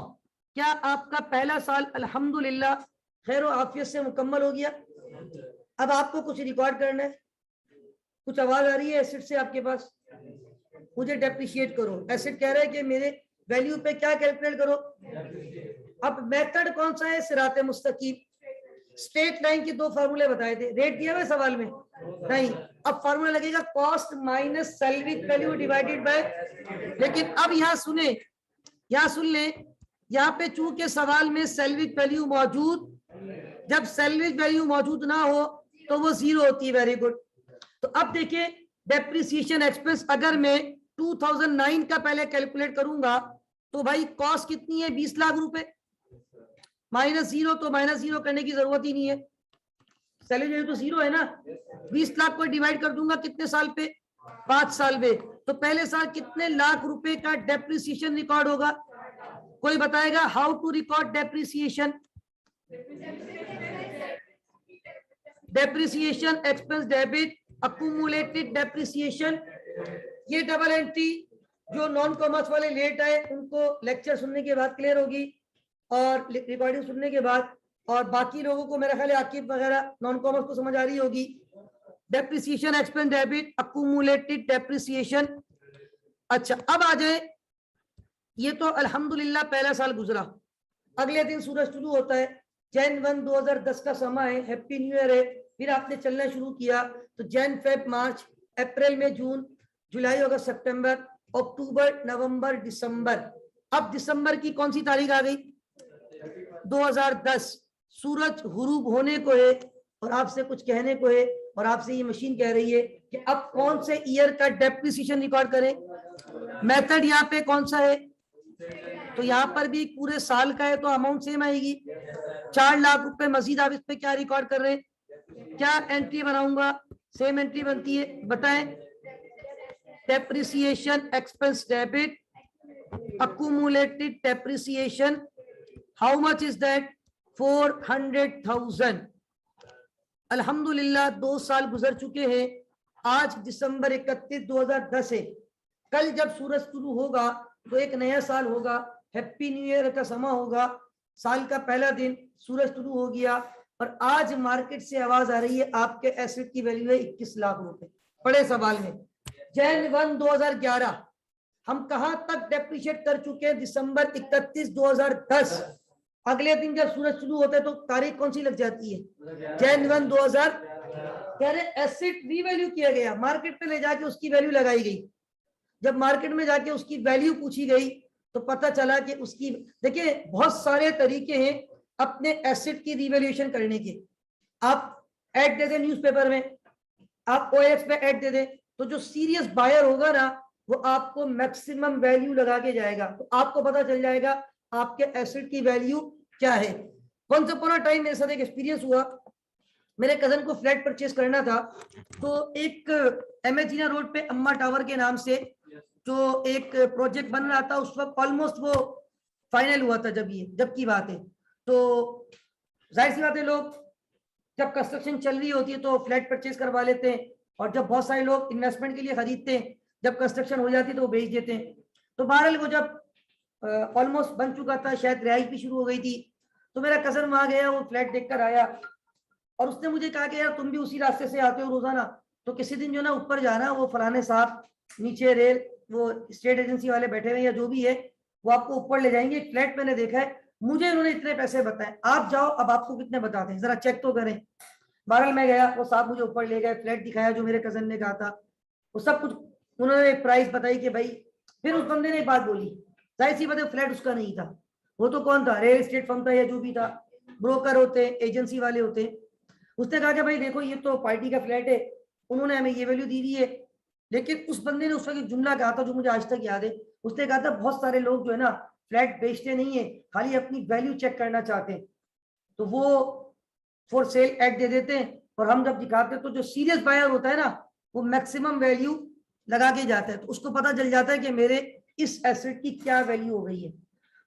क्या आपका पहला साल अल्हम्दुलिल्लाह खैर और आफियत से मुकम्मल हो गया? अब आपको कुछ रिकॉर्ड करना है। कुछ आवाज आ रही है एसिड से आपके पास? मुझे डेप्रिशिएट करो। एसिड कह रहा है कि मेरे वैल्यू पे क्या कैलकुलेट करो। अब मेथड कौन सा है? सिराते मुस्तकीम। स्ट्रेट लाइन के 2 फार्मूले बताए थे, रेट दिया हुआ सवाल में नहीं। अब फार्मूला लगेगा cost minus salary value divided by. लेकिन अब यहाँ सुने, यहाँ सुन ले, यहाँ पे चूंकि सवाल में सैलरी वैल्यू मौजूद, जब सैलरी वैल्यू मौजूद ना हो तो वो 0 होती है। Very good. तो अब देखिए डेप्रिसिएशन एक्सपेंस अगर मैं 2009 का पहले कैलकुलेट करूंगा तो भाई कॉस्ट कितनी है? 20 लाख रुपए, माइनस 0, तो माइनस 0 करने की जरूरत ही नहीं है, सैलरी वैल्यू तो 0 है ना। 20 लाख को डिवाइड कर दूंगा कितने साल पे? 5 साल पे। तो पहले साल कितने लाख रुपए का डेप्रिसिएशन रिकॉर्ड होगा? कोई बताएगा how to record depreciation? Depreciation expense debit accumulated depreciation. ये डबल एंट्री जो नॉन कॉमर्स वाले लेट आए उनको लेक्चर सुनने के बाद क्लियर होगी और रिकॉर्डिंग सुनने के बाद, और बाकी लोगों को मेरा ख्याल है आकिब वगैरह नॉन कॉमर्स को समझ आ रही होगी। Depreciation expense debit accumulated depreciation. अच्छा, अब आ जाए, ये तो अल्हम्दुलिल्लाह पहला साल गुजरा, अगले दिन सूरज शुरू होता है, Jan 1 2010 का समय है, हैप्पी न्यू ईयर है। फिर आपने चलना शुरू किया तो Jan, Feb, मार्च, अप्रैल में जून, जुलाई, अगस्त, सितंबर, अक्टूबर, नवंबर, दिसंबर। अब दिसंबर की कौन सी तारीख आ गई? 2010। सूरज गुरूब होने को है और आपसे कुछ कहने को है, और आपसे ये मशीन कह रही है कि अब कौन से ईयर का डेप्रिसिएशन रिकॉर्ड करें। मेथड यहाँ पे कौन सा है? तो यहाँ पर भी पूरे साल का है तो अमाउंट सेम आएगी, 4 लाख रुपए मजीद। आप इस पे क्या रिकॉर्ड कर रहे हैं? क्या एंट्री बनाऊंगा? सेम एंट्री बनती है, बताएं। Depreciation expense debit accumulated depreciation, how much is that? 400,000। अल्हम्दुलिल्लाह 2 साल गुजर चुके हैं। आज दिसंबर 31 2010 है। कल जब सूरज शुरू होगा तो एक नया साल होगा, हैप्पी न्यू ईयर का समय होगा, साल का पहला दिन, सूरज शुरू हो गया और आज मार्केट से आवाज आ रही है आपके एसेट की वैल्यू है 21 लाख रुपए। बड़े सवाल में जैन 1 2011 हम कहां तक डेप्रिशिएट कर चुके हैं? दिसंबर 31 2010। अगले दिन जब सूरज शुरू होता है तो तारीख कौन सी लग जाती है? जैन 1 2000। कह रहे एसेट रीवैल्यू किया गया, मार्केट पे ले जाके उसकी वैल्यू लगाई गई। जब मार्केट में जाके उसकी वैल्यू पूछी गई तो पता चला कि उसकी, देखिए बहुत सारे तरीके हैं अपने एसेट की रिवैल्यूएशन करने के। आप ऐड दे दें न्यूज़पेपर में, आप OLX पे ऐड दे दें, तो जो सीरियस बायर होगा ना वो आपको मैक्सिमम वैल्यू लगा के जाएगा, तो आपको पता चल जाएगा आपके एसेट की वैल्यू क्या है। वंस अपॉन अ टाइम मेरे साथ एक एक्सपीरियंस हुआ, मेरे कजन को फ्लैट परचेज करना था, तो एक MH रोड पे अम्मा टावर के नाम से जो एक प्रोजेक्ट बन रहा था, उस वक्त ऑलमोस्ट वो फाइनल हुआ था जब की बात है। तो जाहिर सी बात है, लोग जब कंस्ट्रक्शन चल रही होती है तो फ्लैट परचेज करवा लेते हैं, और जब बहुत सारे लोग इन्वेस्टमेंट के लिए खरीदते हैं, जब कंस्ट्रक्शन हो जाती है तो वो बेच देते हैं। तो बहरहाल वो जब ऑलमोस्ट बन चुका था, शायद रिहाइश भी शुरू हो गई थी, तो मेरा कजन वहां गया, वो फ्लैट देखकर आया और उसने मुझे कहा कि यार तुम भी उसी रास्ते से आते हो रोजाना, तो किसी दिन जो ना ऊपर जाना, वो फलाने साहब नीचे रेल वो स्टेट एजेंसी वाले बैठे हुए या जो भी है, वो आपको ऊपर ले जाएंगे। एक फ्लैट मैंने देखा है, मुझे इन्होंने इतने पैसे बताए, आप जाओ अब आपको कितने बताते हैं, जरा चेक तो करें। बहरहाल मैं गया, वो साहब मुझे ऊपर ले गए, फ्लैट दिखाया जो मेरे कजन ने कहा था, वो सब कुछ उन्होंने एक प्राइस बताई कि भाई। फिर उस बंदे ने एक बात बोली, जाहिर सी बात है फ्लैट उसका नहीं था, वो तो कौन था, रियल एस्टेट फर्म था या जो भी था, ब्रोकर होते, एजेंसी वाले होते। उसने कहा कि भाई देखो ये तो पार्टी का फ्लैट है, उन्होंने हमें ये वैल्यू दी है। लेकिन उस बंदे ने उस वक्त एक जुमला कहा था जो मुझे आज तक याद है, उसने कहा था बहुत सारे लोग जो है ना फ्लैट बेचते नहीं है, खाली अपनी वैल्यू चेक करना चाहते हैं, तो वो फॉर सेल ऐड दे देते हैं, और हम जब दिखाते हैं तो जो सीरियस बायर होता है ना वो मैक्सिमम वैल्यू लगा के जाता है, तो उसको पता चल जाता है कि मेरे इस एसेट की क्या वैल्यू हो गई है।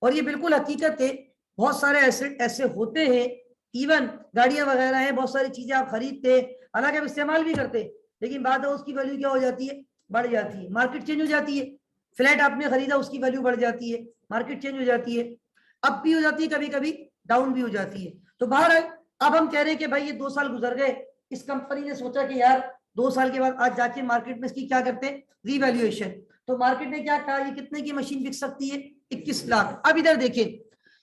और ये बिल्कुल हकीकत है, बहुत सारे एसेट ऐसे होते हैं, इवन गाड़ियां वगैरह हैं, बहुत सारी चीजें आप खरीदते हैं, हालांकि आप इस्तेमाल भी करते हैं, लेकिन बाद में उसकी वैल्यू क्या हो जाती है, बढ़ जाती है, मार्केट चेंज हो जाती है। फ्लैट आपने खरीदा, उसकी वैल्यू बढ़ जाती है, मार्केट चेंज हो जाती है, अप भी हो जाती है, कभी कभी डाउन भी हो जाती है। तो बहरहाल अब हम कह रहे हैं कि भाई ये 2 साल गुजर गए, इस कंपनी ने सोचा कि यार 2 साल के बाद आज जाके मार्केट में इसकी क्या करते हैं, रीवैल्यूएशन। तो मार्केट ने क्या कहा, ये कितने की मशीन बिक सकती है, 21 लाख। अब इधर देखें,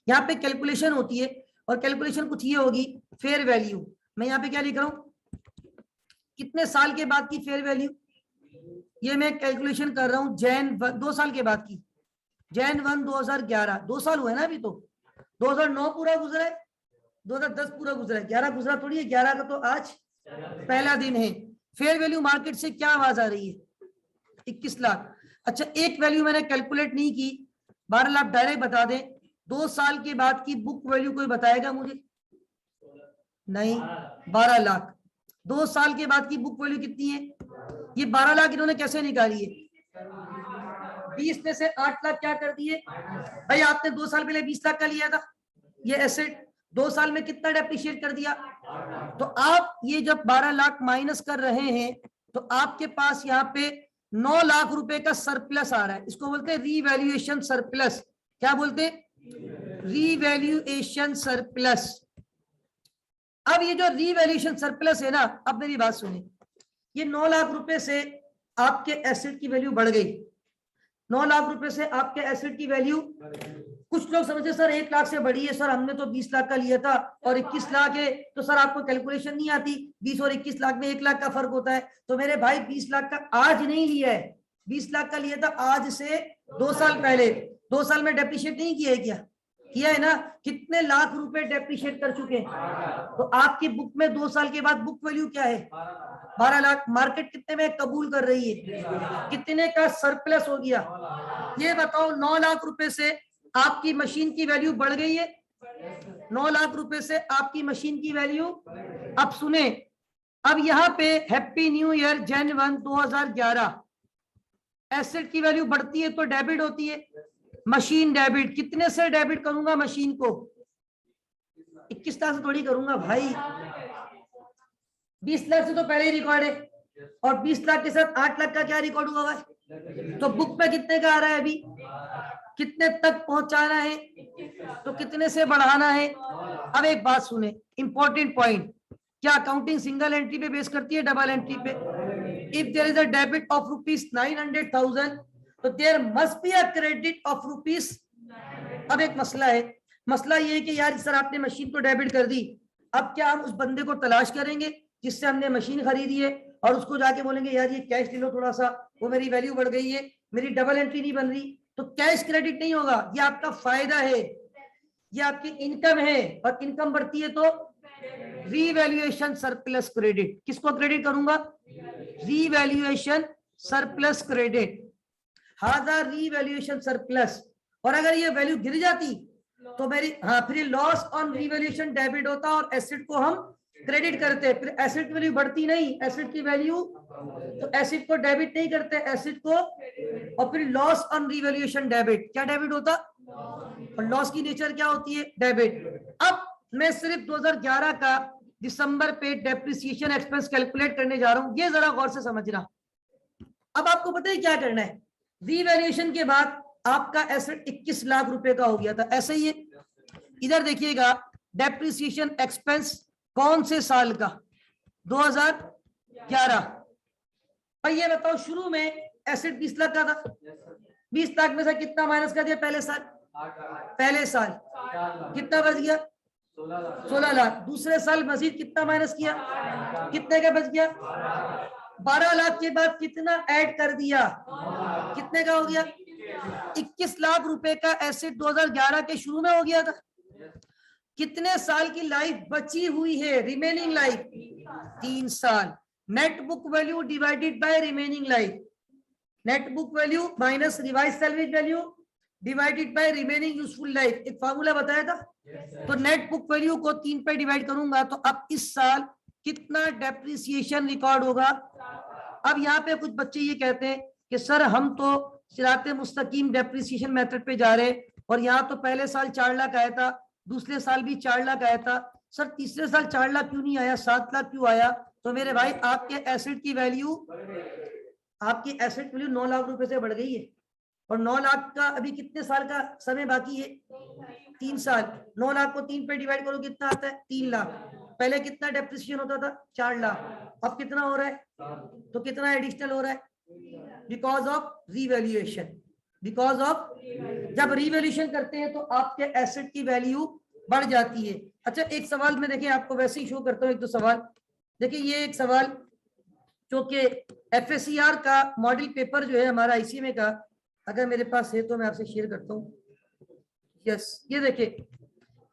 यहाँ पे कैलकुलेशन होती है, और कैलकुलेशन कुछ ये होगी, फेयर वैल्यू। मैं यहाँ पे क्या लिख रहा हूँ, कितने साल के बाद की फेयर वैल्यू, ये मैं कैलकुलेशन कर रहा हूँ जैन 2 साल के बाद की, जैन 1 2011, 2 साल हुए ना अभी, तो 2009 पूरा गुजरा है, 2010 पूरा गुजरा है, 11 गुजरा थोड़ी है, 11 का तो आज पहला दिन है। फेयर वैल्यू मार्केट से क्या आवाज आ रही है, 21 लाख। अच्छा एक वैल्यू मैंने कैलकुलेट नहीं की, 12 लाख डायरेक्ट बता दें। 2 साल के बाद की बुक वैल्यू कोई बताएगा मुझे, नहीं, 12 लाख। 2 साल के बाद की बुक वैल्यू कितनी है, ये 12 लाख इन्होंने कैसे निकाली है, 20 में से 8 लाख क्या कर दिए भाई, आपने 2 साल पहले 20 लाख का लिया था, ये एसेट 2 साल में कितना डेप्रिशिएट कर दिया। तो आप ये जब 12 लाख माइनस कर रहे हैं तो आपके पास यहाँ पे 9 लाख रुपए का सरप्लस आ रहा है, इसको बोलते हैं रीवैल्यूएशन सरप्लस। क्या बोलते हैं, रीवैल्यूएशन सरप्लस। अब ये जो रीवैल्यूएशन सरप्लस है ना, अब मेरी बात सुनिए, ये 9 लाख रुपए से आपके एसेट की वैल्यू बढ़ गई, 9 लाख रुपए से आपके एसेट की वैल्यू, कुछ लोग समझे सर 1 लाख से बढ़ी है, सर हमने तो 20 लाख का लिया था और 21 लाख है, तो सर आपको कैलकुलेशन नहीं आती, 20 और 21 लाख में 1 लाख का फर्क होता है। तो मेरे भाई 20 लाख का आज नहीं लिया है, 20 लाख का लिया था आज से 2 साल पहले, 2 साल में डेप्रिशिएट नहीं किया है, क्या किया है ना, कितने लाख रुपए डेप्रिशिएट कर चुके हैं। तो आपकी बुक में 2 साल के बाद बुक वैल्यू क्या है, 12 लाख। मार्केट कितने में कबूल कर रही है, कितने का सरप्लस हो गया, ये बताओ। 9 लाख रुपए से आपकी मशीन की वैल्यू बढ़ गई है, 9 लाख रुपए से आपकी मशीन की वैल्यू। अब सुने, अब यहाँ पे happy new year Jain 1 2011, asset की वैल्यू बढ़ती है तो डेबिट होती है, मशीन डेबिट, कितने से डेबिट करूंगा मशीन को, 21 लाख से थोड़ी करूंगा भाई, 20 लाख से तो पहले ही रिकॉर्ड है, और 20 लाख के साथ 8 लाख का क्या रिकॉर्ड हुआ है, तो बुक पे कितने का आ रहा है अभी, कितने तक पहुंचाना है, तो कितने से बढ़ाना है। अब एक बात सुने, इंपॉर्टेंट पॉइंट, क्या अकाउंटिंग सिंगल एंट्री पे बेस करती है डबल एंट्री पे? If there is a debit of rupees 900,000 तो there must be a credit of rupees. अब एक मसला है, मसला ये है कि यार सर आपने मशीन तो डेबिट कर दी, अब क्या हम उस बंदे को तलाश करेंगे जिससे हमने मशीन खरीदी है और उसको जाके बोलेंगे यार ये कैश ले लो थोड़ा सा, वो मेरी वैल्यू बढ़ गई है, मेरी डबल एंट्री नहीं बन रही, तो कैश क्रेडिट नहीं होगा। ये आपका फायदा है, ये आपकी इनकम है, और इनकम बढ़ती है तो रीवैल्यूएशन सरप्लस क्रेडिट। किसको क्रेडिट करूंगा? रीवैल्यूएशन सरप्लस क्रेडिट, हाजा रीवैल्यूएशन सरप्लस। और अगर ये वैल्यू गिर जाती तो मेरी फिर लॉस ऑन रीवैल्यूएशन डेबिट होता और एसेट को हम क्रेडिट करते, फिर एसेट की वैल्यू बढ़ती नहीं, एसेट की वैल्यू, तो एसेट को डेबिट नहीं करते, एसेट को, और फिर लॉस ऑन रीवैल्यूएशन डेबिट, क्या डेबिट होता, और लॉस की नेचर क्या होती है, डेबिट। अब मैं सिर्फ 2011 का दिसंबर पे डेप्रिसिएशन एक्सपेंस कैलकुलेट करने जा रहा हूं, ये जरा गौर से समझना। अब आपको पता है क्या करना है, रीवैल्यूएशन के बाद आपका एसेट 21 लाख रुपए का हो गया था, ऐसे ही है। इधर देखिएगा डेप्रिसिएशन एक्सपेंस कौन से साल का, 2011। भाई ये बताओ शुरू में एसेट 20 लाख का था, 20 लाख में से कितना माइनस कर दिया पहले साल, पहले साल कितना बच गया, 16 लाख। दूसरे साल मजीद कितना माइनस किया, कितने का बच गया, 12 लाख के बाद कितना ऐड कर दिया, कितने का हो गया, 21 लाख रुपए का एसेट 2011 के शुरू में हो गया था। कितने साल की लाइफ बची हुई है, रिमेनिंग लाइफ 3 साल। Net book value divided by remaining life, net book value minus revise salvage value divided by remaining useful life, एक फार्मूला बताया था। तो नेट बुक वैल्यू को 3 पे डिवाइड करूंगा तो अब इस साल कितना डेप्रिसिएशन रिकॉर्ड होगा। अब यहाँ पे कुछ बच्चे ये कहते हैं कि सर हम तो सिराते मुस्तकीम डेप्रिसिएशन मेथड पे जा रहे हैं, और यहाँ तो पहले साल 4 लाख आया था, दूसरे साल भी 4 लाख आया था, सर तीसरे साल 4 लाख क्यों नहीं आया, 7 लाख क्यों आया? तो मेरे भाई आपके एसेट की वैल्यू, आपकी एसेट वैल्यू 9 लाख रुपए से बढ़ गई है, और 9 लाख का अभी कितने साल का समय बाकी है, 3 साल। 9 लाख को 3 पे डिवाइड करो कितना आता है, 3 लाख। पहले कितना डेप्रिसिएशन होता था, 4 लाख, अब कितना हो रहा है, तो कितना एडिशनल हो रहा है, because of revaluation, because of, जब रीवैल्यूएशन करते हैं तो आपके एसेट की वैल्यू बढ़ जाती है। अच्छा एक सवाल में देखिए, आपको वैसे ही शो करता हूँ एक दो सवाल। देखिए ये एक सवाल जो कि एफएससीआर का मॉडल पेपर जो है हमारा आईसीएमए का, अगर मेरे पास है तो मैं आपसे शेयर करता हूँ। यस ये देखिए,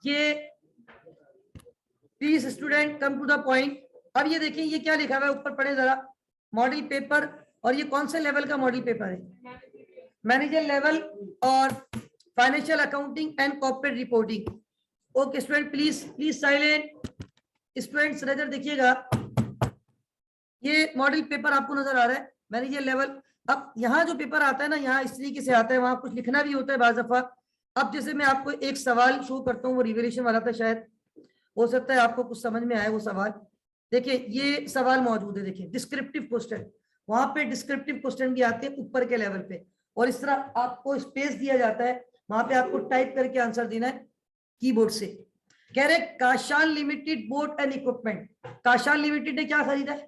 ये please student come to the point. अब ये देखिए ये क्या लिखा हुआ है, ऊपर पढ़े जरा, मॉडल पेपर, और ये कौन से लेवल का मॉडल पेपर है, मैनेजर लेवल और financial accounting and corporate reporting. Okay student please silent, students नजर देखिएगा, ये मॉडल पेपर आपको नजर आ रहा है, मैनेजर लेवल। अब यहाँ जो पेपर आता है ना, यहाँ इस तरीके से आता है, वहां कुछ लिखना भी होता है बाज़ दफा। अब जैसे मैं आपको एक सवाल शो करता हूँ, वो रिवैल्यूएशन वाला था, शायद हो सकता है आपको कुछ समझ में आए वो सवाल। देखिए ये सवाल मौजूद है, देखिए डिस्क्रिप्टिव क्वेश्चन, वहां पे डिस्क्रिप्टिव क्वेश्चन भी आते हैं ऊपर के लेवल पे, और इस तरह आपको स्पेस दिया जाता है, वहां पे आपको टाइप करके आंसर देना है कीबोर्ड से। कह रहे Kashan limited boat and equipment, Kashan limited ने क्या खरीदा है,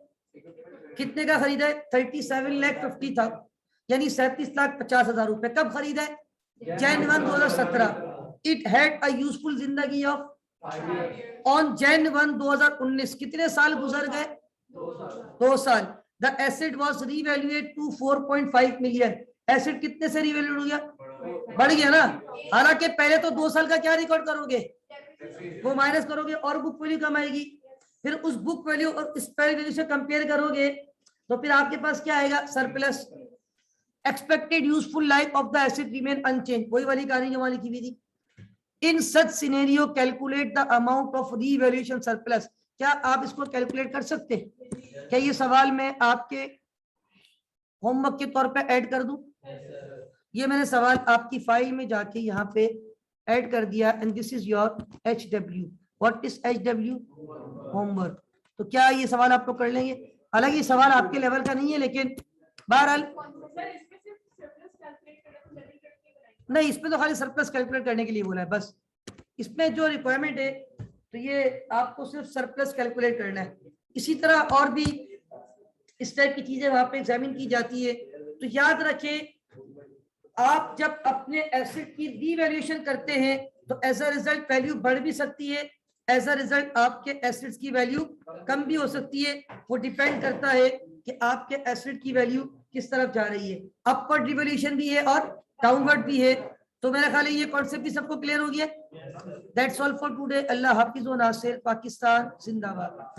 कितने का खरीदा है, 37,50,000, यानी 37,50,000 रुपए। कब खरीदा है, Jan 1 2017। It had a useful जिंदगी ऑफ, ऑन Jan 1 2019, कितने साल गुजर गए, 2 साल। The asset was revaluate to 4.5 million, asset कितने से रीवैल्यूएट हो गया, बढ़ गया ना। हालांकि पहले तो 2 साल का क्या रिकॉर्ड करोगे, वो माइनस करोगे और बुक वैल्यू कम आएगी, फिर उस बुक वैल्यू और इस वैल्यू से कंपेयर करोगे तो फिर आपके पास क्या आएगा, surplus. Expected useful life of the asset remain unchanged, वही वाली कहानी जो वहां लिखी हुई थी। In such scenario calculate the amount of revaluation surplus. क्या आप इसको कैलकुलेट कर सकते हैं, क्या ये सवाल मैं आपके होमवर्क के तौर पे ऐड कर दूं? ये मैंने सवाल आपकी फाइल में जाके यहाँ पे ऐड कर दिया, and this is your HW। What is HW, homework. तो क्या ये सवाल आप लोग कर लेंगे? हालांकि ये सवाल आपके लेवल का नहीं है, लेकिन बहरहाल नहीं, इसमें तो खाली सरप्लस कैलकुलेट करने के लिए बोला है बस। इसमें जो रिक्वायरमेंट है तो ये आपको सिर्फ सरप्लस कैलकुलेट करना है। इसी तरह और भी इस टाइप की चीजें वहां पे एग्जामिन की जाती है। तो याद रखें, आप जब अपने एसेट की रीवैल्यूएशन करते हैं तो एज अ रिजल्ट वैल्यू बढ़ भी सकती है, एज अ रिजल्ट आपके एसेट्स की वैल्यू कम भी हो सकती है। वो डिपेंड करता है कि आपके एसेट की वैल्यू किस तरफ जा रही है। अपवर्ड रिवैल्यूएशन भी है और डाउनवर्ड भी है। तो मेरा ख्याल है ये कॉन्सेप्ट भी सबको क्लियर हो गया। That's all for today. अल्लाह हाफिज व नासिर। पाकिस्तान जिंदाबाद।